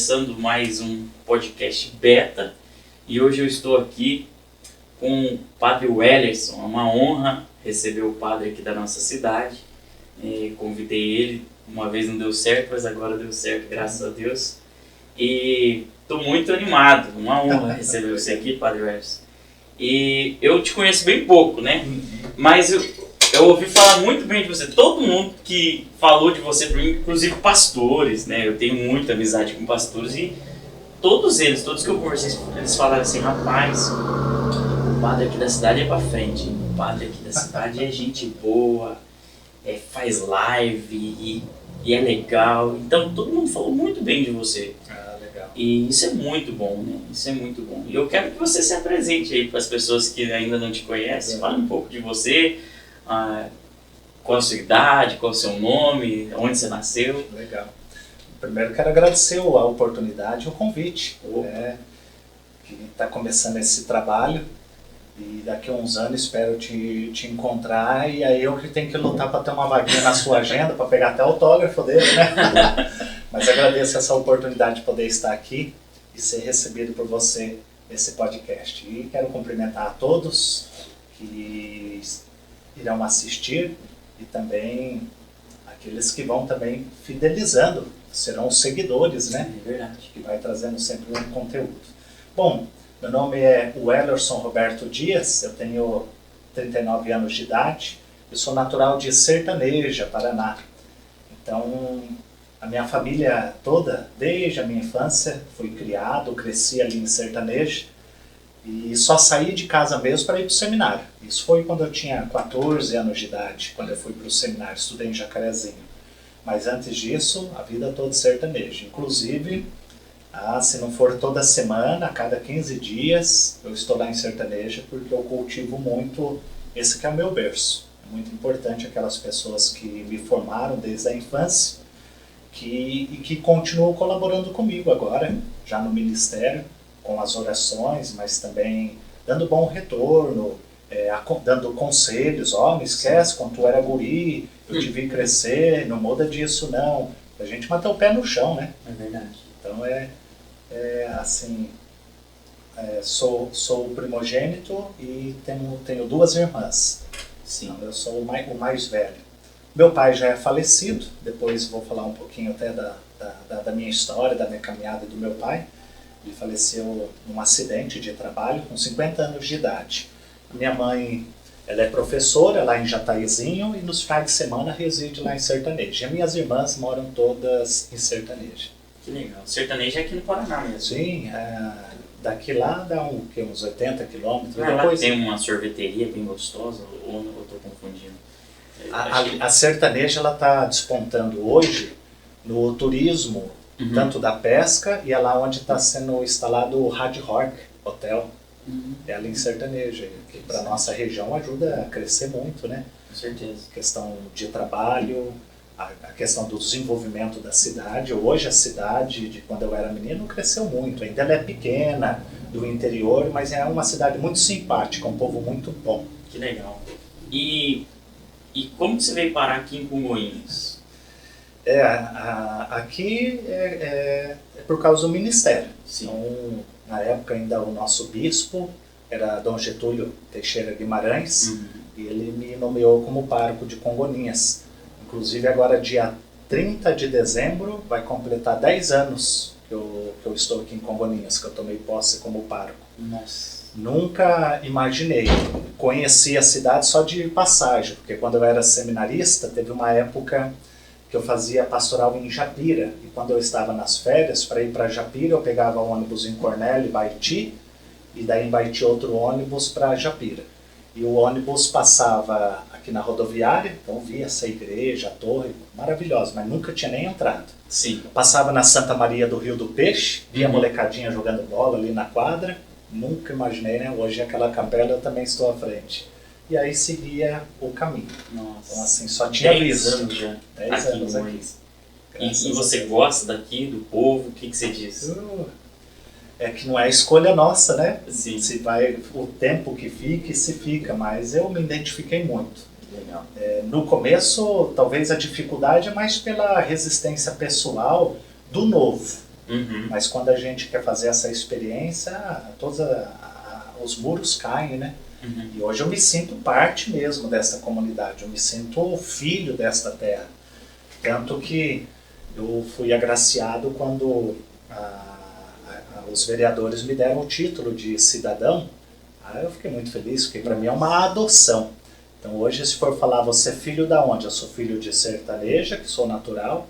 começando mais um podcast beta e hoje eu estou aqui com o Padre Wellerson. É uma honra receber o padre aqui da nossa cidade. Convidei ele, uma vez não deu certo, mas agora deu certo, graças a Deus. E estou muito animado, uma honra receber você aqui, Padre Wellerson. E eu te conheço bem pouco, né? Mas eu ouvi falar muito bem de você. Todo mundo que falou de você para mim, inclusive pastores, né? Eu tenho muita amizade com pastores e todos que eu conversei, eles falaram assim: rapaz, o padre aqui da cidade é pra frente, hein? O padre aqui da cidade é gente boa, faz live e é legal. Então todo mundo falou muito bem de você. Legal. E isso é muito bom, né? Isso é muito bom. E eu quero que você se apresente aí para as pessoas que ainda não te conhecem. Fale um pouco de você, qual a sua idade, qual o seu nome, onde você nasceu. Legal. Primeiro quero agradecer a oportunidade e o convite. Que está começando esse trabalho e daqui a uns anos espero te encontrar e aí eu que tenho que lutar para ter uma vaguinha na sua agenda para pegar até autógrafo dele, né? Mas agradeço essa oportunidade de poder estar aqui e ser recebido por você nesse podcast. E quero cumprimentar a todos que irão assistir e também aqueles que vão também fidelizando, serão os seguidores, né? É verdade. Que vai trazendo sempre um conteúdo. Bom, meu nome é Wellerson Roberto Dias, eu tenho 39 anos de idade, eu sou natural de Sertaneja, Paraná. Então, a minha família toda, desde a minha infância, fui criado, cresci ali em Sertaneja e só saí de casa mesmo para ir para o seminário. Isso foi quando eu tinha 14 anos de idade, quando eu fui para o seminário, estudei em Jacarezinho. Mas antes disso, a vida toda sertaneja. Inclusive, se não for toda semana, a cada 15 dias, eu estou lá em Sertaneja porque eu cultivo muito esse que é o meu berço. É muito importante aquelas pessoas que me formaram desde a infância e que continuam colaborando comigo agora, já no ministério, com as orações, mas também dando bom retorno, dando conselhos. Não esquece, quando tu era guri, eu te vi crescer, não muda disso não. A gente manter o pé no chão, né? É verdade. Então sou o primogênito e tenho duas irmãs. Sim. Então, eu sou o mais velho. Meu pai já é falecido, depois vou falar um pouquinho até da minha história, da minha caminhada do meu pai. Ele faleceu num acidente de trabalho com 50 anos de idade. Minha mãe, ela é professora lá em Jataizinho e nos finais de semana reside lá em Sertaneja. E minhas irmãs moram todas em Sertaneja. Que legal. Sertaneja é aqui no Paraná mesmo. Sim, daqui lá dá uns 80 quilômetros. Lá tem uma sorveteria bem gostosa, ou eu estou confundindo? A Sertaneja está despontando hoje no turismo, tanto da pesca, e é lá onde está sendo instalado o Hard Rock Hotel. É ali em Sertaneja, que para a nossa região ajuda a crescer muito, né? Com certeza. Questão de trabalho, a questão do desenvolvimento da cidade. Hoje a cidade, de quando eu era menino, cresceu muito. Ainda ela é pequena, do interior, mas é uma cidade muito simpática, um povo muito bom. Que legal. E como que você veio parar aqui em Congonhas? Aqui é por causa do ministério. Sim. Então, na época ainda o nosso bispo era Dom Getúlio Teixeira Guimarães, e ele me nomeou como pároco de Congonhas. Inclusive agora dia 30 de dezembro vai completar 10 anos que eu estou aqui em Congonhas, que eu tomei posse como pároco. Nossa. Nunca imaginei, conheci a cidade só de passagem, porque quando eu era seminarista teve uma época que eu fazia pastoral em Japira, e quando eu estava nas férias, para ir para Japira, eu pegava o ônibus em Cornélio, Baiti, e daí em Baiti outro ônibus para Japira. E o ônibus passava aqui na rodoviária, então via essa igreja, a torre, maravilhosa, mas nunca tinha nem entrado. Sim. Passava na Santa Maria do Rio do Peixe, via a molecadinha jogando bola ali na quadra, nunca imaginei, né? Hoje aquela capela eu também estou à frente. E aí seguia o caminho. Nossa. Então assim, só tinha 10 visto. anos já. 10 anos aqui. E você gosta daqui, do povo? O que você diz? É que não é escolha nossa, né? Sim. Se vai o tempo que fica e se fica, mas eu me identifiquei muito. Legal. No começo, talvez a dificuldade é mais pela resistência pessoal do novo. Uhum. Mas quando a gente quer fazer essa experiência, todos os muros caem, né? Uhum. E hoje eu me sinto parte mesmo dessa comunidade, eu me sinto filho desta terra. Tanto que eu fui agraciado quando os vereadores me deram o título de cidadão. Aí eu fiquei muito feliz, porque para mim é uma adoção. Então hoje, se for falar, você é filho da onde? Eu sou filho de Sertaneja, que sou natural,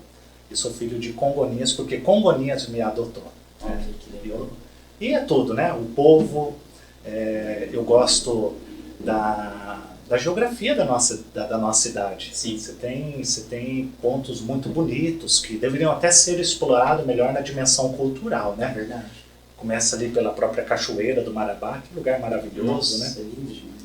e sou filho de Congonhas, porque Congonhas me adotou. Olha que legal. E é tudo, né? O povo, eu gosto da geografia da nossa cidade. Sim. Você tem pontos muito bonitos que deveriam até ser explorados melhor na dimensão cultural, É né? verdade. Começa ali pela própria Cachoeira do Marabá, que lugar maravilhoso, Nossa, né? é lindo demais.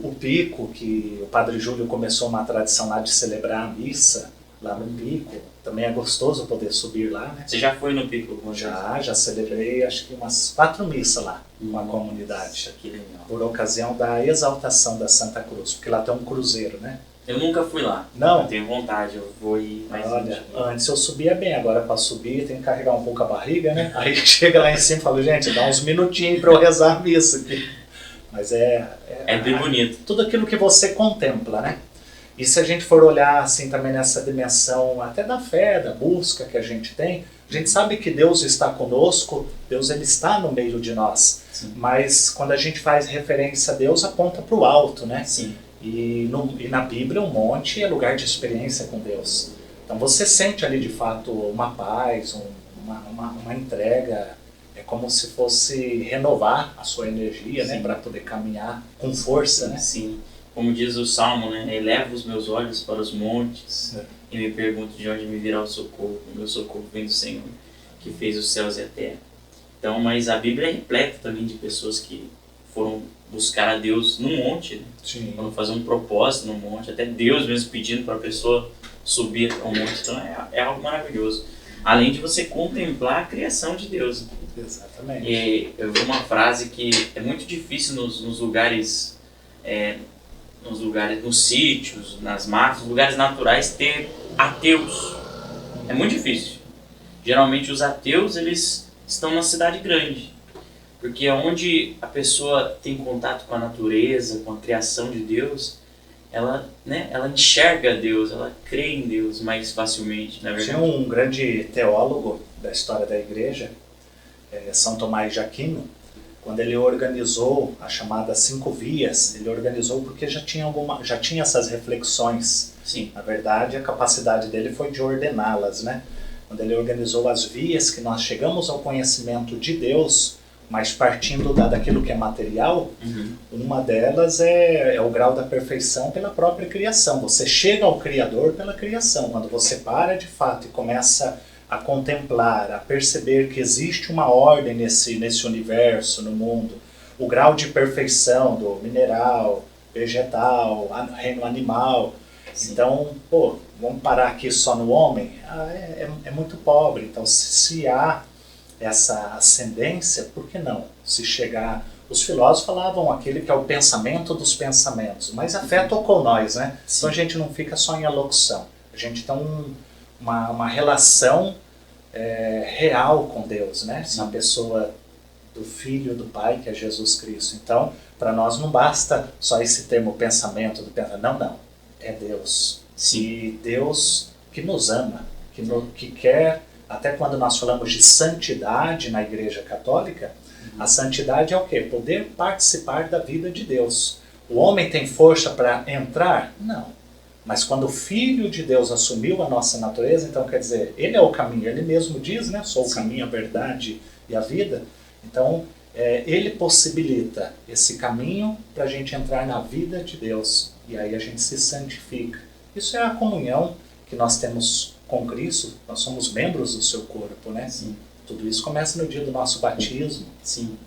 O Pico, que o Padre Júlio começou uma tradição lá de celebrar a missa lá no Pico. Também é gostoso poder subir lá, né? Você já foi no Pico alguma vez? Já celebrei acho que umas 4 missas lá com a comunidade. Que legal. Por ocasião da exaltação da Santa Cruz, porque lá tem um cruzeiro, né? Eu nunca fui lá. Não? Eu tenho vontade, eu vou ir mais Olha, antes eu subia bem, agora para subir tem que carregar um pouco a barriga, né? Aí chega lá em cima e fala, gente, dá uns minutinhos para eu rezar a missa aqui. Mas é bem bonito. Tudo aquilo que você contempla, né? E se a gente for olhar assim também nessa dimensão até da fé, da busca que a gente tem, a gente sabe que Deus está conosco, Deus ele está no meio de nós. Sim. Mas quando a gente faz referência a Deus, aponta para o alto, né? Sim. E na Bíblia um monte é lugar de experiência com Deus. Então você sente ali de fato uma paz, uma entrega, é como se fosse renovar a sua energia, né? Para poder caminhar com força, né? Sim. Como diz o Salmo, né? Eleva os meus olhos para os montes e me pergunto de onde me virá o socorro. O meu socorro vem do Senhor, que fez os céus e a terra. Então, mas a Bíblia é repleta também de pessoas que foram buscar a Deus no monte, né? Sim. Foram fazer um propósito no monte, até Deus mesmo pedindo para a pessoa subir ao monte. Então é algo maravilhoso. Além de você contemplar a criação de Deus. Exatamente. E eu vi uma frase que é muito difícil nos lugares, nos sítios, nas matas, nos lugares naturais, ter ateus. É muito difícil. Geralmente os ateus, eles estão na cidade grande. Porque é onde a pessoa tem contato com a natureza, com a criação de Deus, ela enxerga Deus, ela crê em Deus mais facilmente, na verdade. Tinha um grande teólogo da história da igreja, São Tomás de Aquino, quando ele organizou a chamada 5 vias, ele organizou porque já tinha essas reflexões. Sim. Na verdade, a capacidade dele foi de ordená-las, né? Quando ele organizou as vias que nós chegamos ao conhecimento de Deus, mas partindo daquilo que é material, uma delas é o grau da perfeição pela própria criação. Você chega ao Criador pela criação. Quando você para de fato e começa a contemplar, a perceber que existe uma ordem nesse universo, no mundo, o grau de perfeição do mineral, vegetal, reino animal. Sim. Então, vamos parar aqui só no homem? É muito pobre. Então, se há essa ascendência, por que não? Se chegar... Os filósofos falavam aquele que é o pensamento dos pensamentos, mas a fé tocou nós, né? Sim. Então a gente não fica só em alocução. A gente tem uma relação real com Deus, né? Sim. Na pessoa do Filho, do Pai, que é Jesus Cristo. Então, para nós não basta só esse termo pensamento, não. É Deus. Sim. E Deus que nos ama, que quer... Até quando nós falamos de santidade na Igreja Católica, a santidade é o quê? Poder participar da vida de Deus. O homem tem força para entrar? Não. Mas quando o Filho de Deus assumiu a nossa natureza, então quer dizer, ele é o caminho, ele mesmo diz, né? Sou o caminho, a verdade e a vida. Então, ele possibilita esse caminho para a gente entrar na vida de Deus. E aí a gente se santifica. Isso é a comunhão que nós temos com Cristo, nós somos membros do seu corpo, né? Sim. Tudo isso começa no dia do nosso batismo. Sim.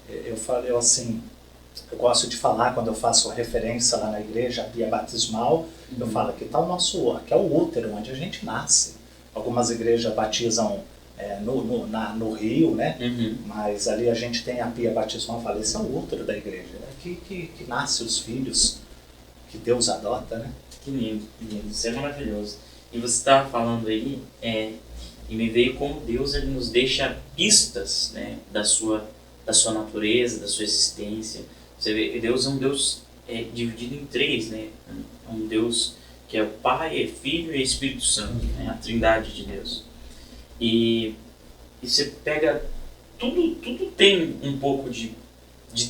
Eu gosto de falar, quando eu faço referência lá na igreja, a pia batismal, eu falo, aqui é o útero, onde a gente nasce. Algumas igrejas batizam no rio, né? Mas ali a gente tem a pia batismal, fala, esse é o útero da igreja, né? que nasce os filhos, que Deus adota, né? Que lindo, isso é maravilhoso. E você estava falando aí, e me veio como Deus ele nos deixa pistas, né, da sua natureza, da sua existência. Você vê, Deus é um Deus dividido em três, né? É um Deus que é o Pai, é Filho e Espírito Santo, né? A Trindade de Deus. E você pega tudo tem um pouco de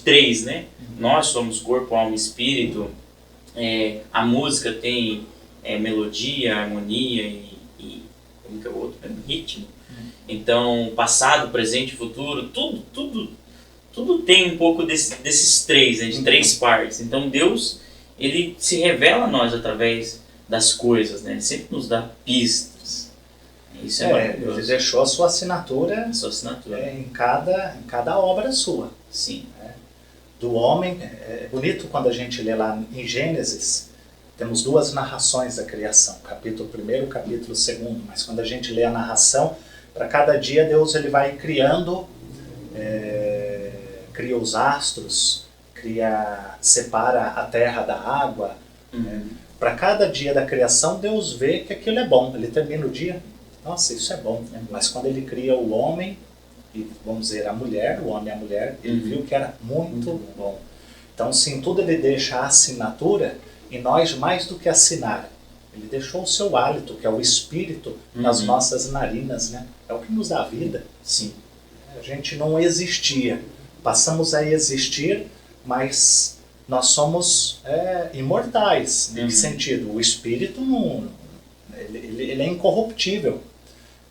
três, né? Nós somos corpo, alma e espírito. A música tem melodia, harmonia e como que é o outro? Ritmo. Então, passado, presente e futuro, tudo tem um pouco desses três, né? De três partes. Então, Deus, ele se revela a nós através das coisas, né? Ele sempre nos dá pistas. Isso é maravilhoso. Ele deixou a sua assinatura, em cada obra sua. Sim. Do homem, é bonito quando a gente lê lá em Gênesis, temos duas narrações da criação, capítulo 1 e capítulo 2, mas quando a gente lê a narração, para cada dia Deus ele vai criando, cria os astros, separa a terra da água. Para cada dia da criação, Deus vê que aquilo é bom. Ele termina o dia, nossa, isso é bom. Mas quando ele cria o homem, e vamos dizer a mulher, o homem e a mulher, ele viu que era muito bom. Então, sim, tudo ele deixa a assinatura, e nós mais do que assinar. Ele deixou o seu hálito, que é o espírito, nas nossas narinas, né? É o que nos dá vida. Sim. A gente não existia. Passamos a existir, mas nós somos imortais. Em que sentido? O espírito ele é incorruptível.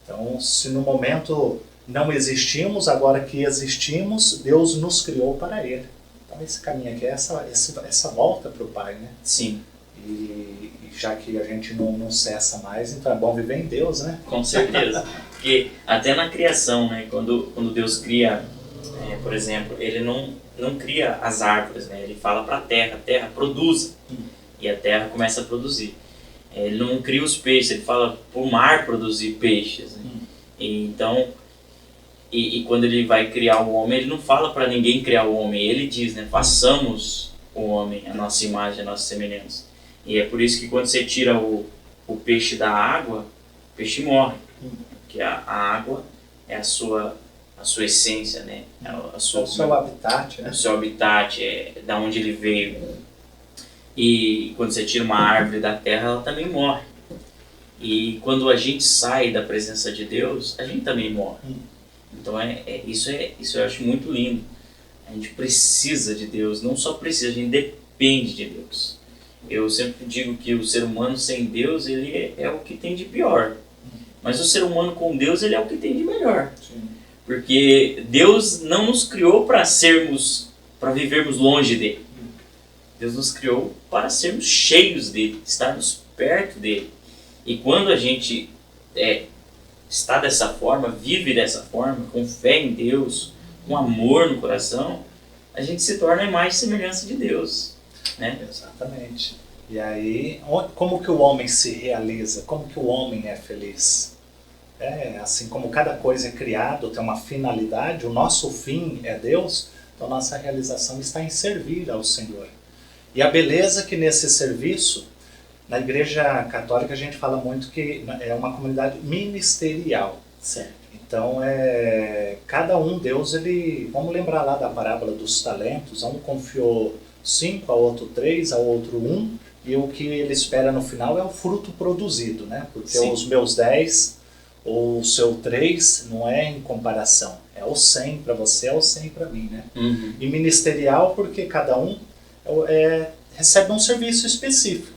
Então, se no momento não existimos, agora que existimos, Deus nos criou para Ele. Então, esse caminho aqui é essa volta para o Pai, né? Sim. E já que a gente não cessa mais, então é bom viver em Deus, né? Com certeza. Porque até na criação, né? Quando Deus cria, por exemplo, Ele não cria as árvores, né? Ele fala para a terra produza. E a terra começa a produzir. Ele não cria os peixes, ele fala para o mar produzir peixes. Né? Então, quando ele vai criar o homem, ele não fala para ninguém criar o homem, ele diz, né? Façamos o homem, a nossa imagem, a nossa semelhança. E é por isso que quando você tira o peixe da água, o peixe morre. Porque a água é a sua essência, né? É o seu habitat, né? O seu habitat, é da onde ele veio. E quando você tira uma árvore da terra, ela também morre. E quando a gente sai da presença de Deus, a gente também morre. Então isso eu acho muito lindo. A gente precisa de Deus, não só precisa, a gente depende de Deus. Eu sempre digo que o ser humano sem Deus, ele é o que tem de pior. Mas o ser humano com Deus, ele é o que tem de melhor. Sim. Porque Deus não nos criou para vivermos longe dele. Deus nos criou para sermos cheios dele, estarmos perto dele. E quando a gente está dessa forma, vive dessa forma, com fé em Deus, com amor no coração, a gente se torna a imagem e semelhança de Deus. Né? Exatamente. E aí, como que o homem se realiza? Como que o homem é feliz? Assim como cada coisa é criado, tem uma finalidade, o nosso fim é Deus, então nossa realização está em servir ao Senhor. E a beleza que nesse serviço, na Igreja Católica a gente fala muito que é uma comunidade ministerial. Certo. Então, cada um, Deus, vamos lembrar lá da parábola dos talentos, a um confiou 5, a outro 3, a outro 1, e o que ele espera no final é o fruto produzido, né? Porque Sim. Os meus 10 ou o seu 3 não é em comparação, é o 100 para você, é o 100 para mim, né? Uhum. E ministerial porque cada um recebe um serviço específico,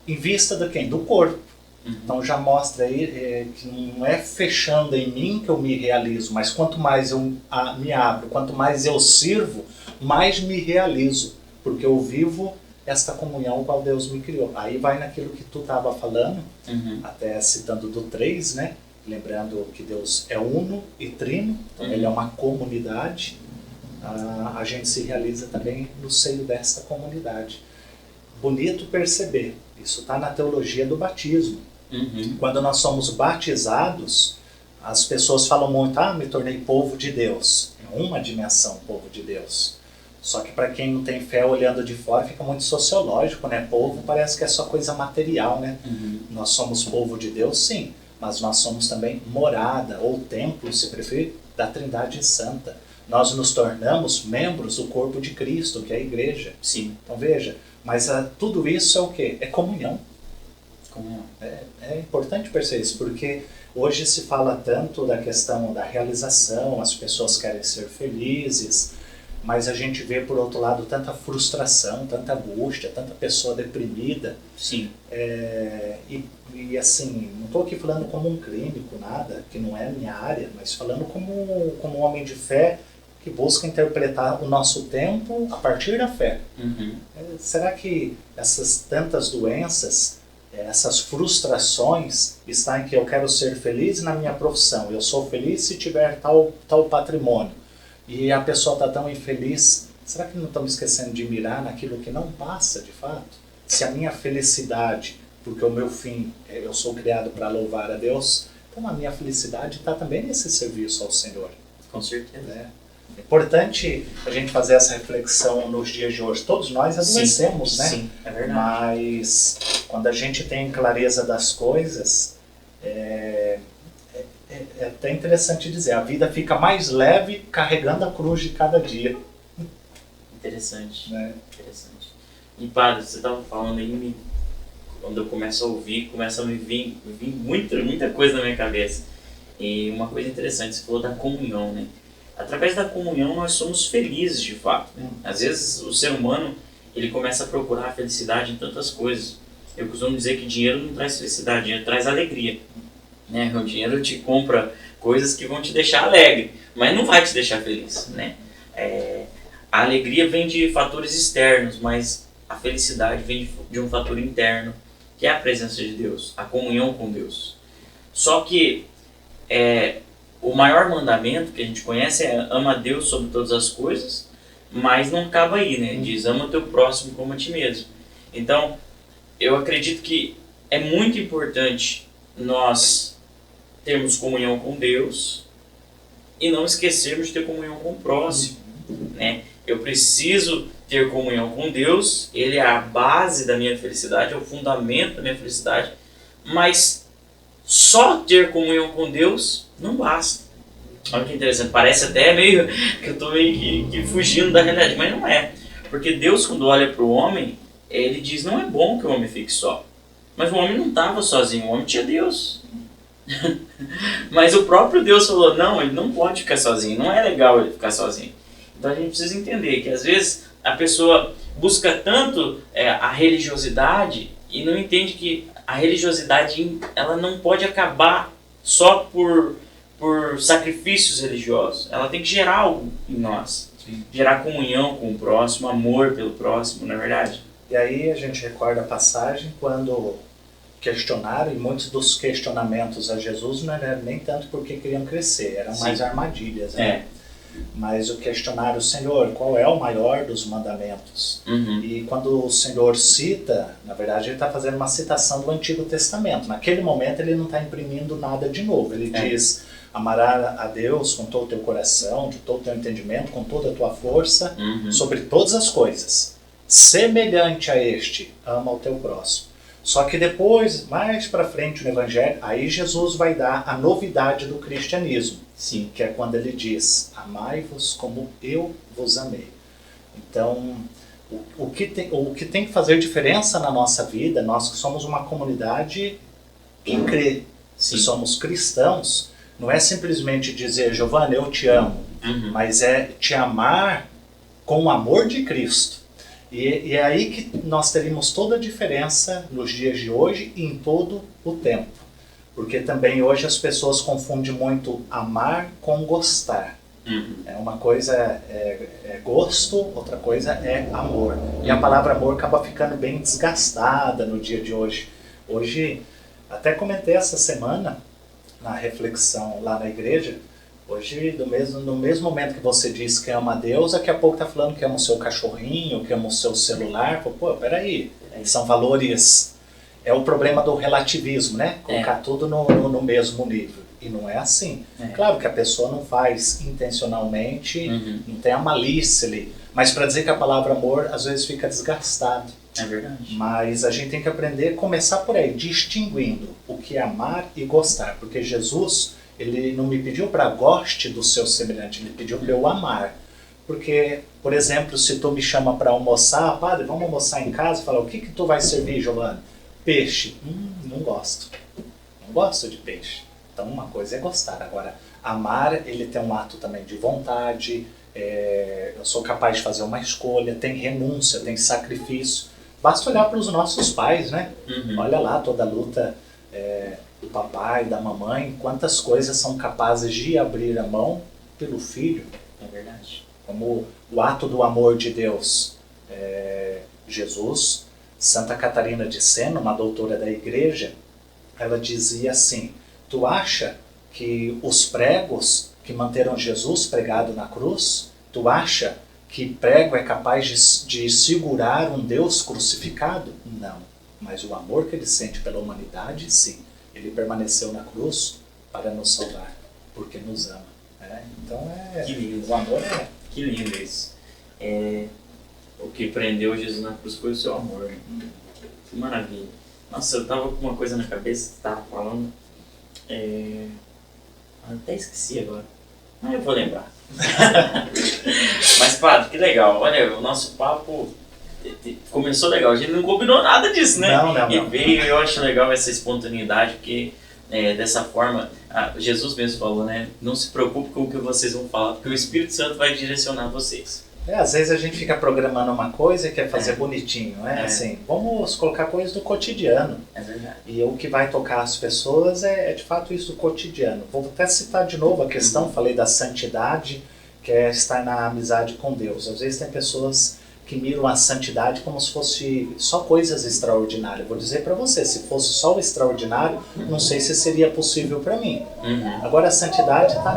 em vista de quem? Do corpo. Então já mostra aí que não é fechando em mim que eu me realizo, mas quanto mais eu me abro, quanto mais eu sirvo, mais me realizo, porque eu vivo esta comunhão qual Deus me criou. Aí vai naquilo que tu estava falando, até citando do 3, né? Lembrando que Deus é uno e trino, então ele é uma comunidade, a gente se realiza também no seio desta comunidade. Bonito perceber, isso está na teologia do batismo. Quando nós somos batizados, as pessoas falam muito, me tornei povo de Deus. É uma dimensão, povo de Deus. Só que para quem não tem fé, olhando de fora, fica muito sociológico, né? Povo parece que é só coisa material, né? Nós somos povo de Deus, sim. mas nós somos também morada, ou templo, se preferir, da Trindade Santa. Nós nos tornamos membros do corpo de Cristo, que é a igreja. Sim. Então veja, mas tudo isso é o quê? É comunhão. Comunhão. É importante perceber isso, porque hoje se fala tanto da questão da realização, as pessoas querem ser felizes, mas a gente vê, por outro lado, tanta frustração, tanta angústia, tanta pessoa deprimida. Sim. E assim, não estou aqui falando como um clínico, nada, que não é a minha área, mas falando como um homem de fé que busca interpretar o nosso tempo a partir da fé. Uhum. Será que essas tantas doenças, essas frustrações, estão em que eu quero ser feliz na minha profissão, eu sou feliz se tiver tal patrimônio, e a pessoa está tão infeliz, será que não estamos esquecendo de mirar naquilo que não passa de fato? Se a minha felicidade, porque o meu fim, eu sou criado para louvar a Deus, então a minha felicidade está também nesse serviço ao Senhor. Com certeza. É importante a gente fazer essa reflexão nos dias de hoje. Todos nós adoecemos, né? Sim, é verdade. Mas quando a gente tem clareza das coisas, é até interessante dizer, a vida fica mais leve carregando a cruz de cada dia. Interessante. Né? Interessante. E padre, você estava falando aí, quando eu começo a ouvir, começa a me vir muita coisa na minha cabeça. E uma coisa interessante, você falou da comunhão, né? Através da comunhão nós somos felizes de fato, né? Às vezes o ser humano ele começa a procurar a felicidade em tantas coisas. Eu costumo dizer que dinheiro não traz felicidade, dinheiro traz alegria, né? O dinheiro te compra coisas que vão te deixar alegre, mas não vai te deixar feliz, né? A alegria vem de fatores externos, mas a felicidade vem de um fator interno, que é a presença de Deus, a comunhão com Deus. Só que o maior mandamento que a gente conhece é ama a Deus sobre todas as coisas, mas não acaba aí, né? Diz ama o teu próximo como a ti mesmo. Então, eu acredito que é muito importante nós termos comunhão com Deus e não esquecermos de ter comunhão com o próximo, né? Eu preciso ter comunhão com Deus, Ele é a base da minha felicidade, é o fundamento da minha felicidade, mas só ter comunhão com Deus não basta. Olha que interessante, parece até meio que eu estou meio que fugindo da realidade, mas não é. Porque Deus, quando olha para o homem, Ele diz, não é bom que o homem fique só. Mas o homem não estava sozinho, o homem tinha Deus. Mas o próprio Deus falou, não, ele não pode ficar sozinho, não é legal ele ficar sozinho. Então a gente precisa entender que às vezes a pessoa busca tanto a religiosidade e não entende que a religiosidade ela não pode acabar só por sacrifícios religiosos. Ela tem que gerar algo em nós. Sim. Gerar comunhão com o próximo, amor pelo próximo, não é verdade? E aí a gente recorda a passagem quando questionaram, e muitos dos questionamentos a Jesus não eram nem tanto porque queriam crescer, eram Sim. mais armadilhas. Né? Mas o questionário, Senhor, qual é o maior dos mandamentos? Uhum. E quando o Senhor cita, na verdade ele está fazendo uma citação do Antigo Testamento. Naquele momento ele não está imprimindo nada de novo. Ele diz, amarás a Deus com todo o teu coração, de todo o teu entendimento, com toda a tua força, sobre todas as coisas. Semelhante a este, ama o teu próximo. Só que depois, mais para frente no Evangelho, aí Jesus vai dar a novidade do cristianismo. Sim. Que é quando ele diz, amai-vos como eu vos amei. Então, o que tem que fazer diferença na nossa vida, nós que somos uma comunidade que crê, se somos cristãos, não é simplesmente dizer, Giovanna, eu te amo, mas é te amar com o amor de Cristo. E é aí que nós teríamos toda a diferença nos dias de hoje e em todo o tempo. Porque também hoje as pessoas confundem muito amar com gostar. Uma coisa é gosto, outra coisa é amor. E a palavra amor acaba ficando bem desgastada no dia de hoje. Hoje, até comentei essa semana, na reflexão lá na igreja, hoje, no mesmo momento que você diz que ama a Deus, daqui a pouco está falando que ama o seu cachorrinho, que ama o seu celular. Pô, peraí, são valores... É o problema do relativismo, né? Colocar tudo no mesmo nível. E não é assim. Claro que a pessoa não faz intencionalmente, não tem a malícia ali. Mas para dizer que a palavra amor, às vezes fica desgastado. É verdade. Mas a gente tem que aprender a começar por aí, distinguindo o que é amar e gostar. Porque Jesus, ele não me pediu para goste do seu semelhante, ele pediu para eu amar. Porque, por exemplo, se tu me chama para almoçar, padre, vamos almoçar em casa, fala, o que tu vai servir, Giovanni? Peixe. Não gosto. Não gosto de peixe. Então uma coisa é gostar. Agora, amar, ele tem um ato também de vontade, eu sou capaz de fazer uma escolha, tem renúncia, tem sacrifício. Basta olhar para os nossos pais, né? Olha lá toda a luta do papai, da mamãe, quantas coisas são capazes de abrir a mão pelo filho. É verdade. Como o ato do amor de Deus. Jesus, Santa Catarina de Sena, uma doutora da igreja, ela dizia assim, tu acha que os pregos que manteram Jesus pregado na cruz, tu acha que prego é capaz de segurar um Deus crucificado? Não. Mas o amor que ele sente pela humanidade, sim. Ele permaneceu na cruz para nos salvar, porque nos ama. Então que lindo. O amor Que lindo isso. O que prendeu Jesus na cruz foi o seu amor. Né? Que maravilha. Nossa, eu tava com uma coisa na cabeça, você tava falando. Até esqueci agora. Eu vou lembrar. Mas, padre, que legal. Olha, o nosso papo começou legal. A gente não combinou nada disso, né? Não. Veio, eu acho legal essa espontaneidade, porque dessa forma, Jesus mesmo falou, né? Não se preocupe com o que vocês vão falar, porque o Espírito Santo vai direcionar vocês. Às vezes a gente fica programando uma coisa e quer fazer bonitinho, né? Assim, vamos colocar coisas do cotidiano. É verdade. E o que vai tocar as pessoas é de fato isso do cotidiano. Vou até citar de novo a questão, falei da santidade, que é estar na amizade com Deus. Às vezes tem pessoas que miram a santidade como se fosse só coisas extraordinárias. Vou dizer para você, se fosse só o extraordinário, não sei se seria possível para mim. Agora a santidade está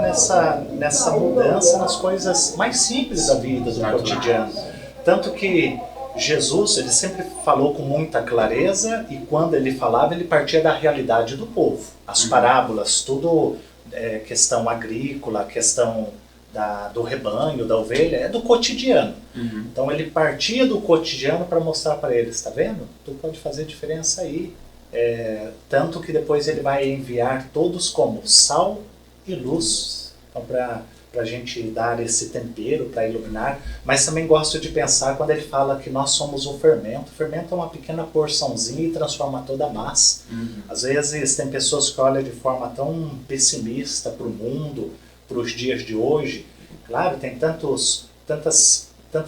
nessa mudança nas coisas mais simples da vida, do cotidiano. Tanto que Jesus, ele sempre falou com muita clareza e quando ele falava, ele partia da realidade do povo. As parábolas, tudo questão agrícola, questão do rebanho, da ovelha, é do cotidiano. Então ele partia do cotidiano para mostrar para eles, está vendo? Tu pode fazer diferença aí. Tanto que depois ele vai enviar todos como sal e luz. Então para a gente dar esse tempero, para iluminar. Mas também gosto de pensar quando ele fala que nós somos o fermento. O fermento é uma pequena porçãozinha e transforma toda a massa. Às vezes tem pessoas que olham de forma tão pessimista para o mundo, para os dias de hoje. Claro, tem tantas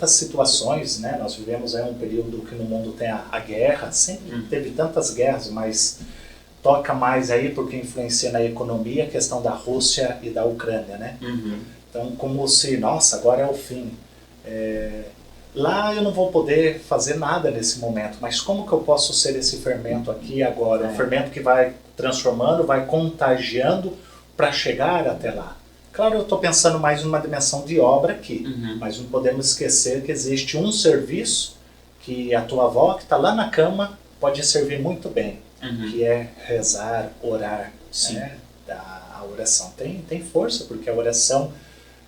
situações, né? Nós vivemos aí um período que no mundo tem a guerra, sempre teve tantas guerras, mas toca mais aí porque influencia na economia a questão da Rússia e da Ucrânia, né? Então, como se, nossa, agora é o fim. Lá eu não vou poder fazer nada nesse momento, mas como que eu posso ser esse fermento aqui agora? Um fermento que vai transformando, vai contagiando para chegar até lá. Claro, eu estou pensando mais numa dimensão de obra aqui, mas não podemos esquecer que existe um serviço que a tua avó, que está lá na cama, pode servir muito bem, que é rezar, orar. Né? A oração tem força, porque a oração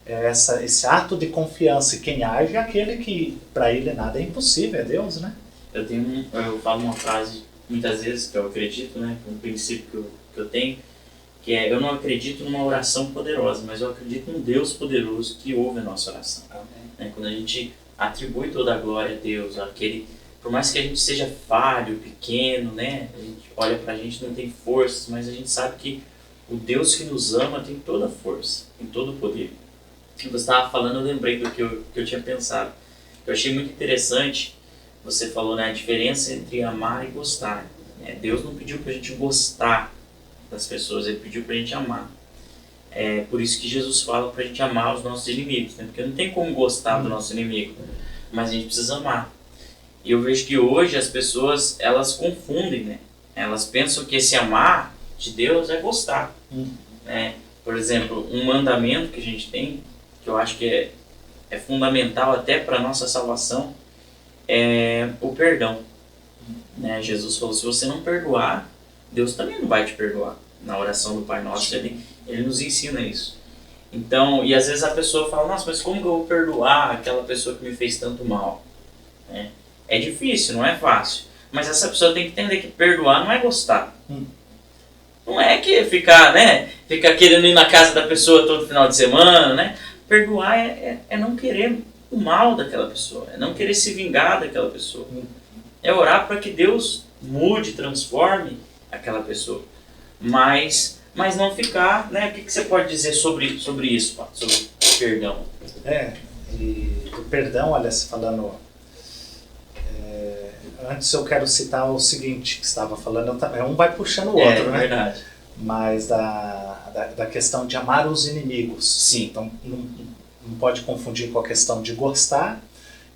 é esse ato de confiança, e quem age é aquele que, para ele, nada é impossível, é Deus, né? Eu falo uma frase, muitas vezes, que eu acredito, né, um princípio que eu tenho, que eu não acredito numa oração poderosa, mas eu acredito num Deus poderoso que ouve a nossa oração. Quando a gente atribui toda a glória a Deus, por mais que a gente seja falho, pequeno, né, a gente olha pra gente e não tem forças, mas a gente sabe que o Deus que nos ama tem toda a força, tem todo o poder. Quando você estava falando, eu lembrei do que eu tinha pensado. Eu achei muito interessante, você falou, né, a diferença entre amar e gostar. Deus não pediu pra gente gostar das pessoas, ele pediu pra gente amar. Por isso que Jesus fala pra gente amar os nossos inimigos, né? Porque não tem como gostar do nosso inimigo, mas a gente precisa amar. E eu vejo que hoje as pessoas, elas confundem, né? Elas pensam que esse amar de Deus é gostar. Por exemplo, um mandamento que a gente tem, que eu acho que é fundamental até para a nossa salvação, é o perdão. Jesus falou, se você não perdoar, Deus também não vai te perdoar. Na oração do Pai Nosso, ele nos ensina isso. Então, e às vezes a pessoa fala, nossa, mas como que eu vou perdoar aquela pessoa que me fez tanto mal? É difícil, não é fácil. Mas essa pessoa tem que entender que perdoar não é gostar. Não é que ficar, né? Ficar querendo ir na casa da pessoa todo final de semana, né? Perdoar é não querer o mal daquela pessoa. É não querer se vingar daquela pessoa. É orar para que Deus mude, transforme aquela pessoa. Mas não ficar, né? O que você pode dizer sobre isso, Pato? Sobre perdão? E o perdão, olha, se falando... antes eu quero citar o seguinte, que estava falando, um vai puxando o outro, né? É verdade. Mas da questão de amar os inimigos. Sim. Então não pode confundir com a questão de gostar.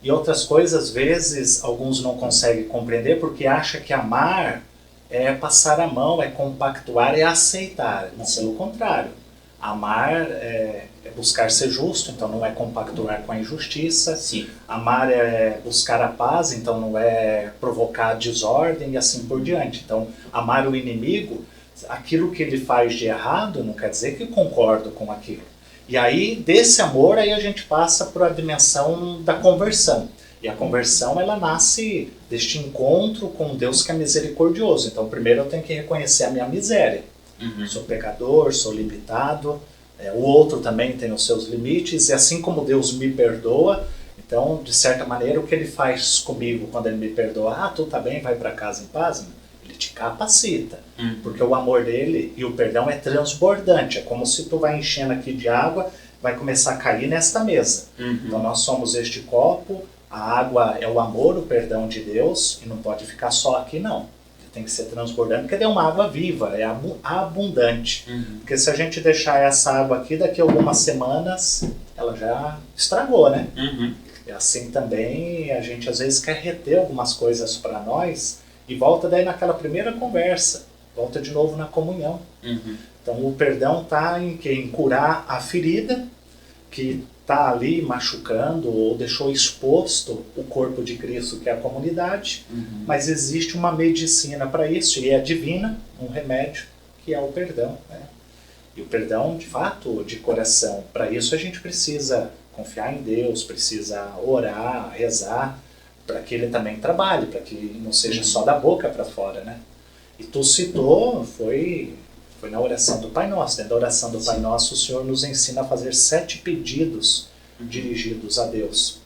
E outras coisas, às vezes, alguns não conseguem compreender porque acham que amar é passar a mão, é compactuar, é aceitar. Não, pelo contrário. Amar é buscar ser justo, então não é compactuar com a injustiça. Sim. Amar é buscar a paz, então não é provocar desordem e assim por diante. Então, amar o inimigo, aquilo que ele faz de errado, não quer dizer que concordo com aquilo. E aí, desse amor, aí a gente passa para a dimensão da conversão. E a conversão, ela nasce deste encontro com Deus que é misericordioso. Então, primeiro eu tenho que reconhecer a minha miséria. Sou pecador, sou limitado. O outro também tem os seus limites. E assim como Deus me perdoa, então, de certa maneira, o que ele faz comigo quando ele me perdoa? Tu tá bem, vai para casa em paz? Ele te capacita. Porque o amor dele e o perdão é transbordante. É como se tu vai enchendo aqui de água, vai começar a cair nesta mesa. Então, nós somos este copo. A água é o amor, o perdão de Deus, e não pode ficar só aqui, não. Tem que ser transbordante, porque é uma água viva, é abundante. Porque se a gente deixar essa água aqui, daqui a algumas semanas, ela já estragou, né? E assim também, a gente às vezes quer reter algumas coisas para nós, e volta daí naquela primeira conversa, volta de novo na comunhão. Então o perdão está em quê? Em curar a ferida, que está ali machucando ou deixou exposto o corpo de Cristo, que é a comunidade, mas existe uma medicina para isso, e é divina, um remédio, que é o perdão. Né? E o perdão, de fato, de coração. Para isso a gente precisa confiar em Deus, precisa orar, rezar, para que Ele também trabalhe, para que não seja só da boca para fora. Né? E tu citou, foi na oração do Pai Nosso. Dentro da oração do Pai Nosso, o Senhor nos ensina a fazer 7 pedidos dirigidos a Deus.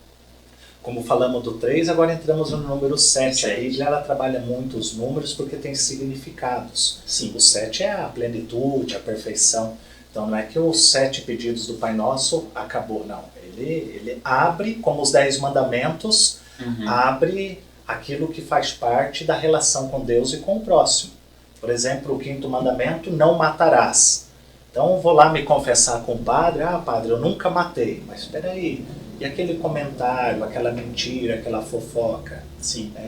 Como falamos do 3, agora entramos no número 7. A Bíblia ela trabalha muito os números porque tem significados. O 7 é a plenitude, a perfeição. Então não é que os 7 pedidos do Pai Nosso acabou, não. Ele abre, como os 10 mandamentos, abre aquilo que faz parte da relação com Deus e com o próximo. Por exemplo, o 5º mandamento, não matarás. Então, vou lá me confessar com o padre. Padre, eu nunca matei. Mas espera aí, e aquele comentário, aquela mentira, aquela fofoca?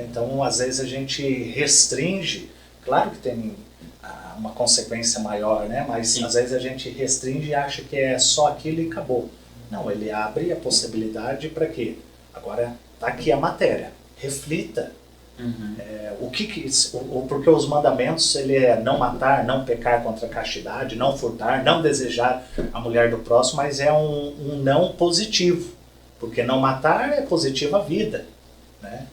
Então, às vezes a gente restringe. Claro que tem uma consequência maior, né? Mas às vezes a gente restringe e acha que é só aquilo e acabou. Não, ele abre a possibilidade para quê? Agora, está aqui a matéria. Reflita. Porque os mandamentos ele é não matar, não pecar contra a castidade, não furtar, não desejar a mulher do próximo, mas é um não positivo, porque não matar é positivo a vida, né?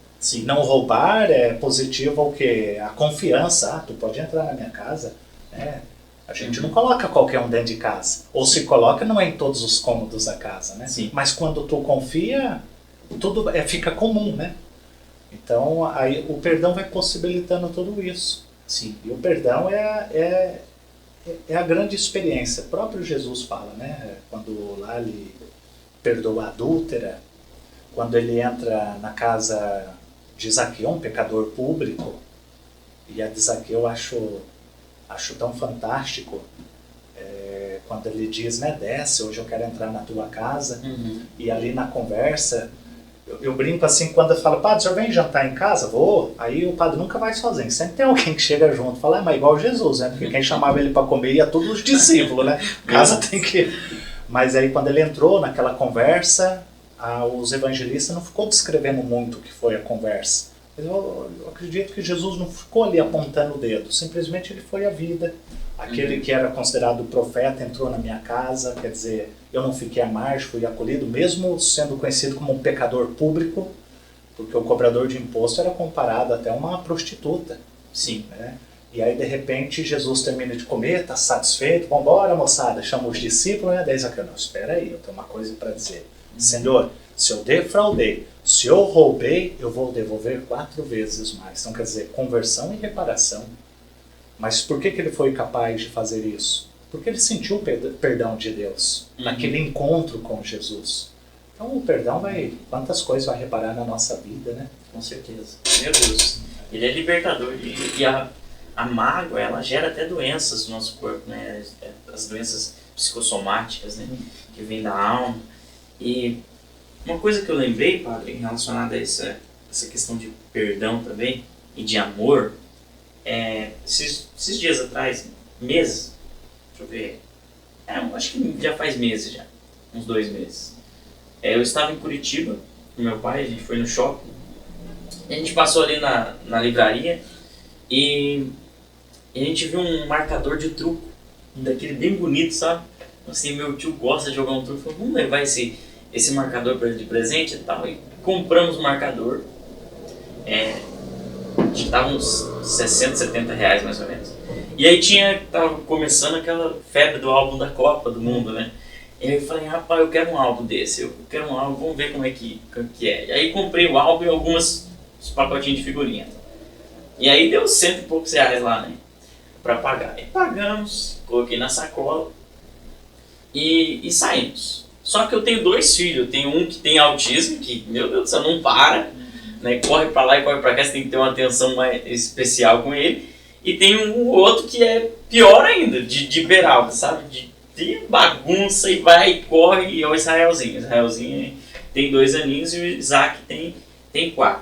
Não roubar é positivo o quê? A confiança. Tu pode entrar na minha casa, né? A gente não coloca qualquer um dentro de casa, ou se coloca não é em todos os cômodos da casa, né? Mas quando tu confia, tudo fica comum, né? Então, aí o perdão vai possibilitando tudo isso. E o perdão é a grande experiência. O próprio Jesus fala, né? Quando lá ele perdoa a adúltera, quando ele entra na casa de Zaqueu, um pecador público, e a de Zaqueu eu acho tão fantástico, quando ele diz, né? Desce, hoje eu quero entrar na tua casa, e ali na conversa... Eu brinco assim, quando eu falo, padre, o senhor vem jantar em casa? Vou. Aí o padre nunca vai sozinho, sempre tem alguém que chega junto, fala, mas igual Jesus, né? Porque quem chamava ele para comer ia todos os discípulos, né? Casa tem que... Mas aí quando ele entrou naquela conversa, os evangelistas não ficou descrevendo muito o que foi a conversa. Eu acredito que Jesus não ficou ali apontando o dedo, simplesmente ele foi a vida. Aquele que era considerado profeta entrou na minha casa, quer dizer, eu não fiquei à margem, fui acolhido, mesmo sendo conhecido como um pecador público, Porque o cobrador de imposto era comparado até a uma prostituta. Sim. Né? E aí, de repente, Jesus termina de comer, está satisfeito, vamos embora, moçada, chama os discípulos, né? Daí Zaqueu, não, espera aí, eu tenho uma coisa para dizer. Senhor, se eu defraudei, se eu roubei, eu vou devolver 4 vezes mais. Então, quer dizer, conversão e reparação. Mas por que ele foi capaz de fazer isso? Porque ele sentiu o perdão de Deus, naquele encontro com Jesus. Então, o perdão quantas coisas vai reparar na nossa vida, né? Com certeza. Meu Deus, ele é libertador. E a mágoa, ela gera até doenças no nosso corpo, né? As doenças psicossomáticas, né? Que vêm da alma. E uma coisa que eu lembrei, padre, relacionada a essa questão de perdão também e de amor, esses dias atrás, meses, deixa eu ver, eu acho que já faz meses já, uns 2 meses. Eu estava em Curitiba com meu pai, a gente foi no shopping, a gente passou ali na livraria e a gente viu um marcador de truco, daquele bem bonito, sabe? Assim, meu tio gosta de jogar um truco, falou, vamos levar esse marcador para ele de presente e tal, e compramos o marcador, acho que tava uns 60, 70 reais mais ou menos. E aí tava começando aquela febre do álbum da Copa do Mundo, né? E aí eu falei, rapaz, eu quero um álbum desse, eu quero um álbum, vamos ver como é que é. E aí comprei o álbum e alguns pacotinhos de figurinha. E aí deu 100 e poucos reais lá, né? Pra pagar. E pagamos, coloquei na sacola e saímos. Só que eu tenho 2 filhos, eu tenho um que tem autismo, que, meu Deus do céu, não para, né? Corre pra lá e corre pra cá, você tem que ter uma atenção mais especial com ele. E tem um outro que é pior ainda, de Beraldo, sabe? De bagunça e vai e corre, e é o Israelzinho. O Israelzinho tem 2 aninhos e o Isaac tem 4.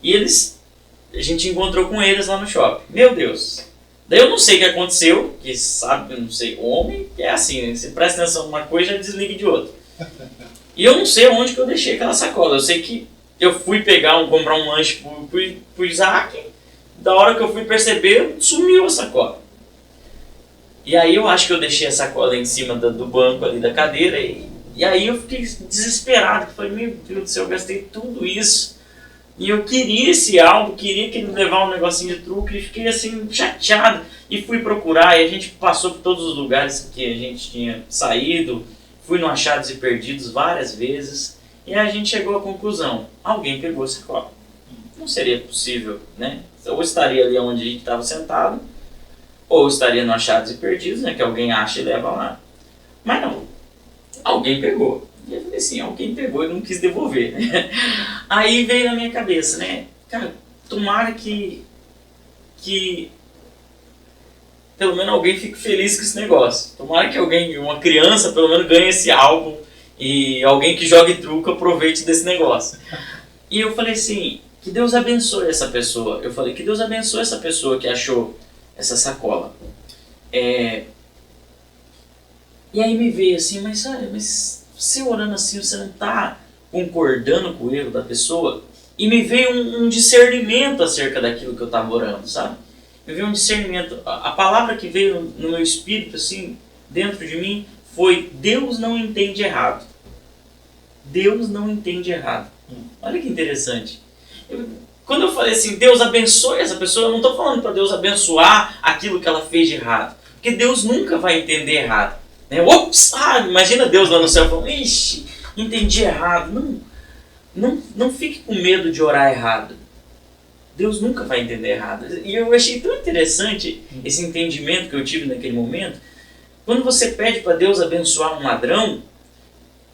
E a gente encontrou com eles lá no shopping. Meu Deus! Daí eu não sei o que aconteceu, que sabe, eu não sei, homem é assim, né? Você presta atenção numa coisa e já desliga de outra. E eu não sei onde que eu deixei aquela sacola. Eu sei que eu fui comprar um lanche pro Isaac, da hora que eu fui perceber, sumiu a sacola. E aí eu acho que eu deixei a sacola em cima do banco ali da cadeira e aí eu fiquei desesperado. Falei, meu Deus do céu, eu gastei tudo isso. E eu queria esse álbum, queria que ele levasse um negocinho de truque e fiquei assim chateado. E fui procurar e a gente passou por todos os lugares que a gente tinha saído. Fui no Achados e Perdidos várias vezes. E aí a gente chegou à conclusão, alguém pegou a sacola. Não seria possível, né? Ou estaria ali onde a gente estava sentado, ou estaria no Achados e Perdidos, né? Que alguém acha e leva lá. Mas não, alguém pegou. E eu falei assim, alguém pegou e não quis devolver, né? Aí veio na minha cabeça, né? Cara, tomara que pelo menos alguém fique feliz com esse negócio. Tomara que uma criança pelo menos ganhe esse álbum e alguém que jogue truco aproveite desse negócio. E eu falei assim, que Deus abençoe essa pessoa. Eu falei, que Deus abençoe essa pessoa que achou essa sacola. E aí me veio assim, mas olha, você orando assim, você não está concordando com o erro da pessoa? E me veio um discernimento acerca daquilo que eu estava orando, sabe? Me veio um discernimento. A palavra que veio no meu espírito, assim, dentro de mim, foi: Deus não entende errado. Deus não entende errado. Olha que interessante. Quando eu falei assim, Deus abençoe essa pessoa, eu não estou falando para Deus abençoar aquilo que ela fez de errado. Porque Deus nunca vai entender errado. Né? Ops! Imagina Deus lá no céu falando, ixi, entendi errado. Não fique com medo de orar errado. Deus nunca vai entender errado. E eu achei tão interessante esse entendimento que eu tive naquele momento. Quando você pede para Deus abençoar um ladrão,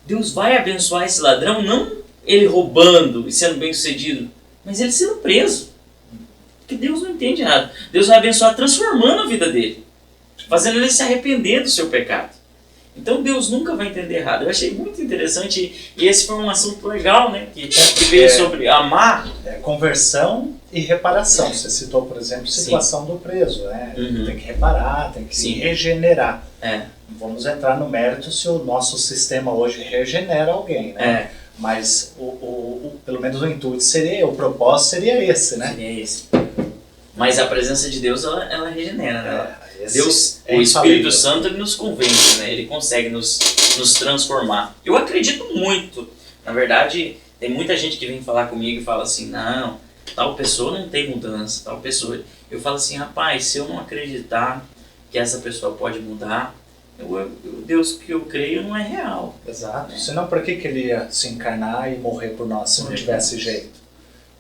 Deus vai abençoar esse ladrão, não ele roubando e sendo bem sucedido, mas ele sendo preso. Porque Deus não entende errado. Deus vai abençoar transformando a vida dele, fazendo ele se arrepender do seu pecado. Então Deus nunca vai entender errado. Eu achei muito interessante e esse foi um assunto legal, né? Que veio sobre amar. Conversão e reparação. Você citou, por exemplo, a situação do preso. Né? Tem que reparar, tem que regenerar. Vamos entrar no mérito se o nosso sistema hoje regenera alguém. Né? Mas pelo menos o intuito seria, o propósito seria esse. Né? Seria esse. Mas a presença de Deus, ela regenera, né? Deus, o Espírito Santo, ele nos convence, né? Ele consegue nos transformar. Eu acredito muito Na verdade, tem muita gente que vem falar comigo e fala assim, não, tal pessoa não tem mudança, tal pessoa... Eu falo assim, rapaz, se eu não acreditar que essa pessoa pode mudar, o Deus que eu creio não é real. Exato. Senão, para que ele ia se encarnar e morrer por nós, se não tivesse jeito?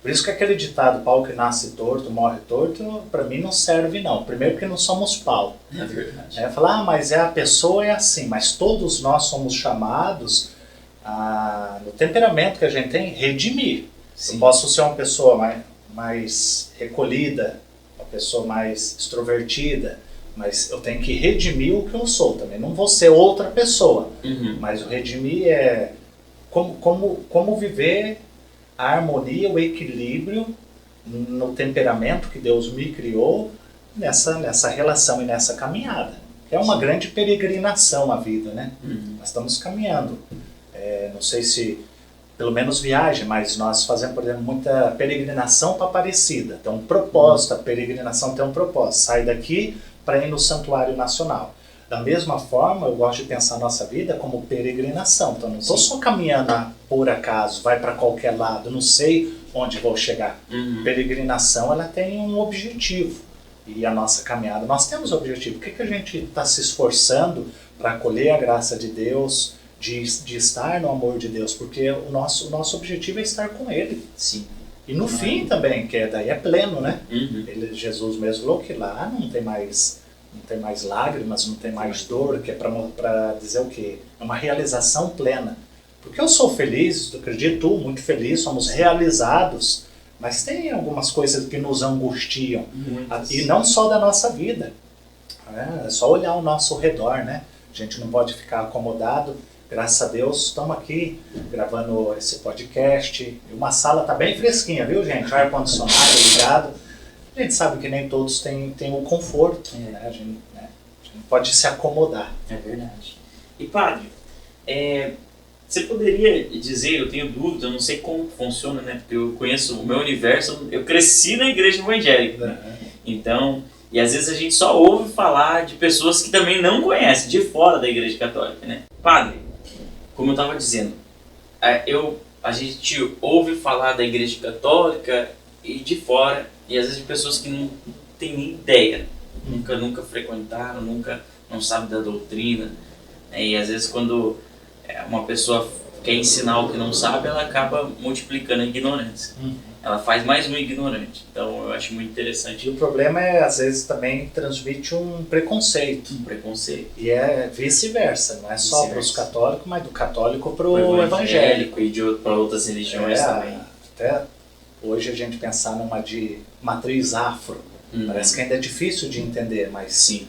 Por isso que aquele ditado, pau que nasce torto, morre torto, para mim não serve não. Primeiro porque não somos pau. É verdade. Falar, mas a pessoa é assim, mas todos nós somos chamados, no temperamento que a gente tem, redimir. Sim. Eu posso ser uma pessoa mais recolhida, uma pessoa mais extrovertida, mas eu tenho que redimir o que eu sou também. Não vou ser outra pessoa, mas o redimir é como viver a harmonia, o equilíbrio no temperamento que Deus me criou nessa relação e nessa caminhada. É uma grande peregrinação a vida, né? Nós estamos caminhando. Não sei se, pelo menos viagem, mas nós fazemos, por exemplo, muita peregrinação para Aparecida. Tem um propósito, a peregrinação tem um propósito. Sai daqui para ir no Santuário Nacional. Da mesma forma, eu gosto de pensar a nossa vida como peregrinação. Então, não estou só caminhando por acaso, vai para qualquer lado, não sei onde vou chegar. Peregrinação, ela tem um objetivo. E a nossa caminhada, nós temos objetivo. O que a gente está se esforçando para acolher a graça de Deus, de estar no amor de Deus? Porque o nosso objetivo é estar com Ele. Sim. E no fim também, que daí é pleno, né? Jesus mesmo falou que lá não tem mais lágrimas, não tem mais dor, que é para dizer o quê? É uma realização plena. Porque eu sou feliz, eu acredito, muito feliz, somos realizados, mas tem algumas coisas que nos angustiam. E não só da nossa vida. É só olhar ao nosso redor, né? A gente não pode ficar acomodado. Graças a Deus, estamos aqui gravando esse podcast. Uma sala está bem fresquinha, viu, gente? Ar-condicionado ligado. A gente sabe que nem todos têm o conforto, né? A gente pode se acomodar. É verdade. E padre, você poderia dizer, eu tenho dúvida, eu não sei como funciona, né? Porque eu conheço o meu universo, eu cresci na igreja evangélica, né? Então, e às vezes a gente só ouve falar de pessoas que também não conhecem, de fora da igreja católica, né? Padre, como eu estava dizendo, a gente ouve falar da igreja católica e de fora, e às vezes de pessoas que não têm nem ideia, nunca frequentaram, não sabem da doutrina, né? E às vezes quando uma pessoa quer ensinar o que não sabe, ela acaba multiplicando a ignorância. Ela faz mais um ignorante. Então eu acho muito interessante. E o problema é, às vezes, também transmite um preconceito. Preconceito. E é vice-versa, não é só para os católicos, mas do católico para o evangélico. E para outras religiões também. Até hoje a gente pensar numa de matriz afro, parece que ainda é difícil de entender, mas sim.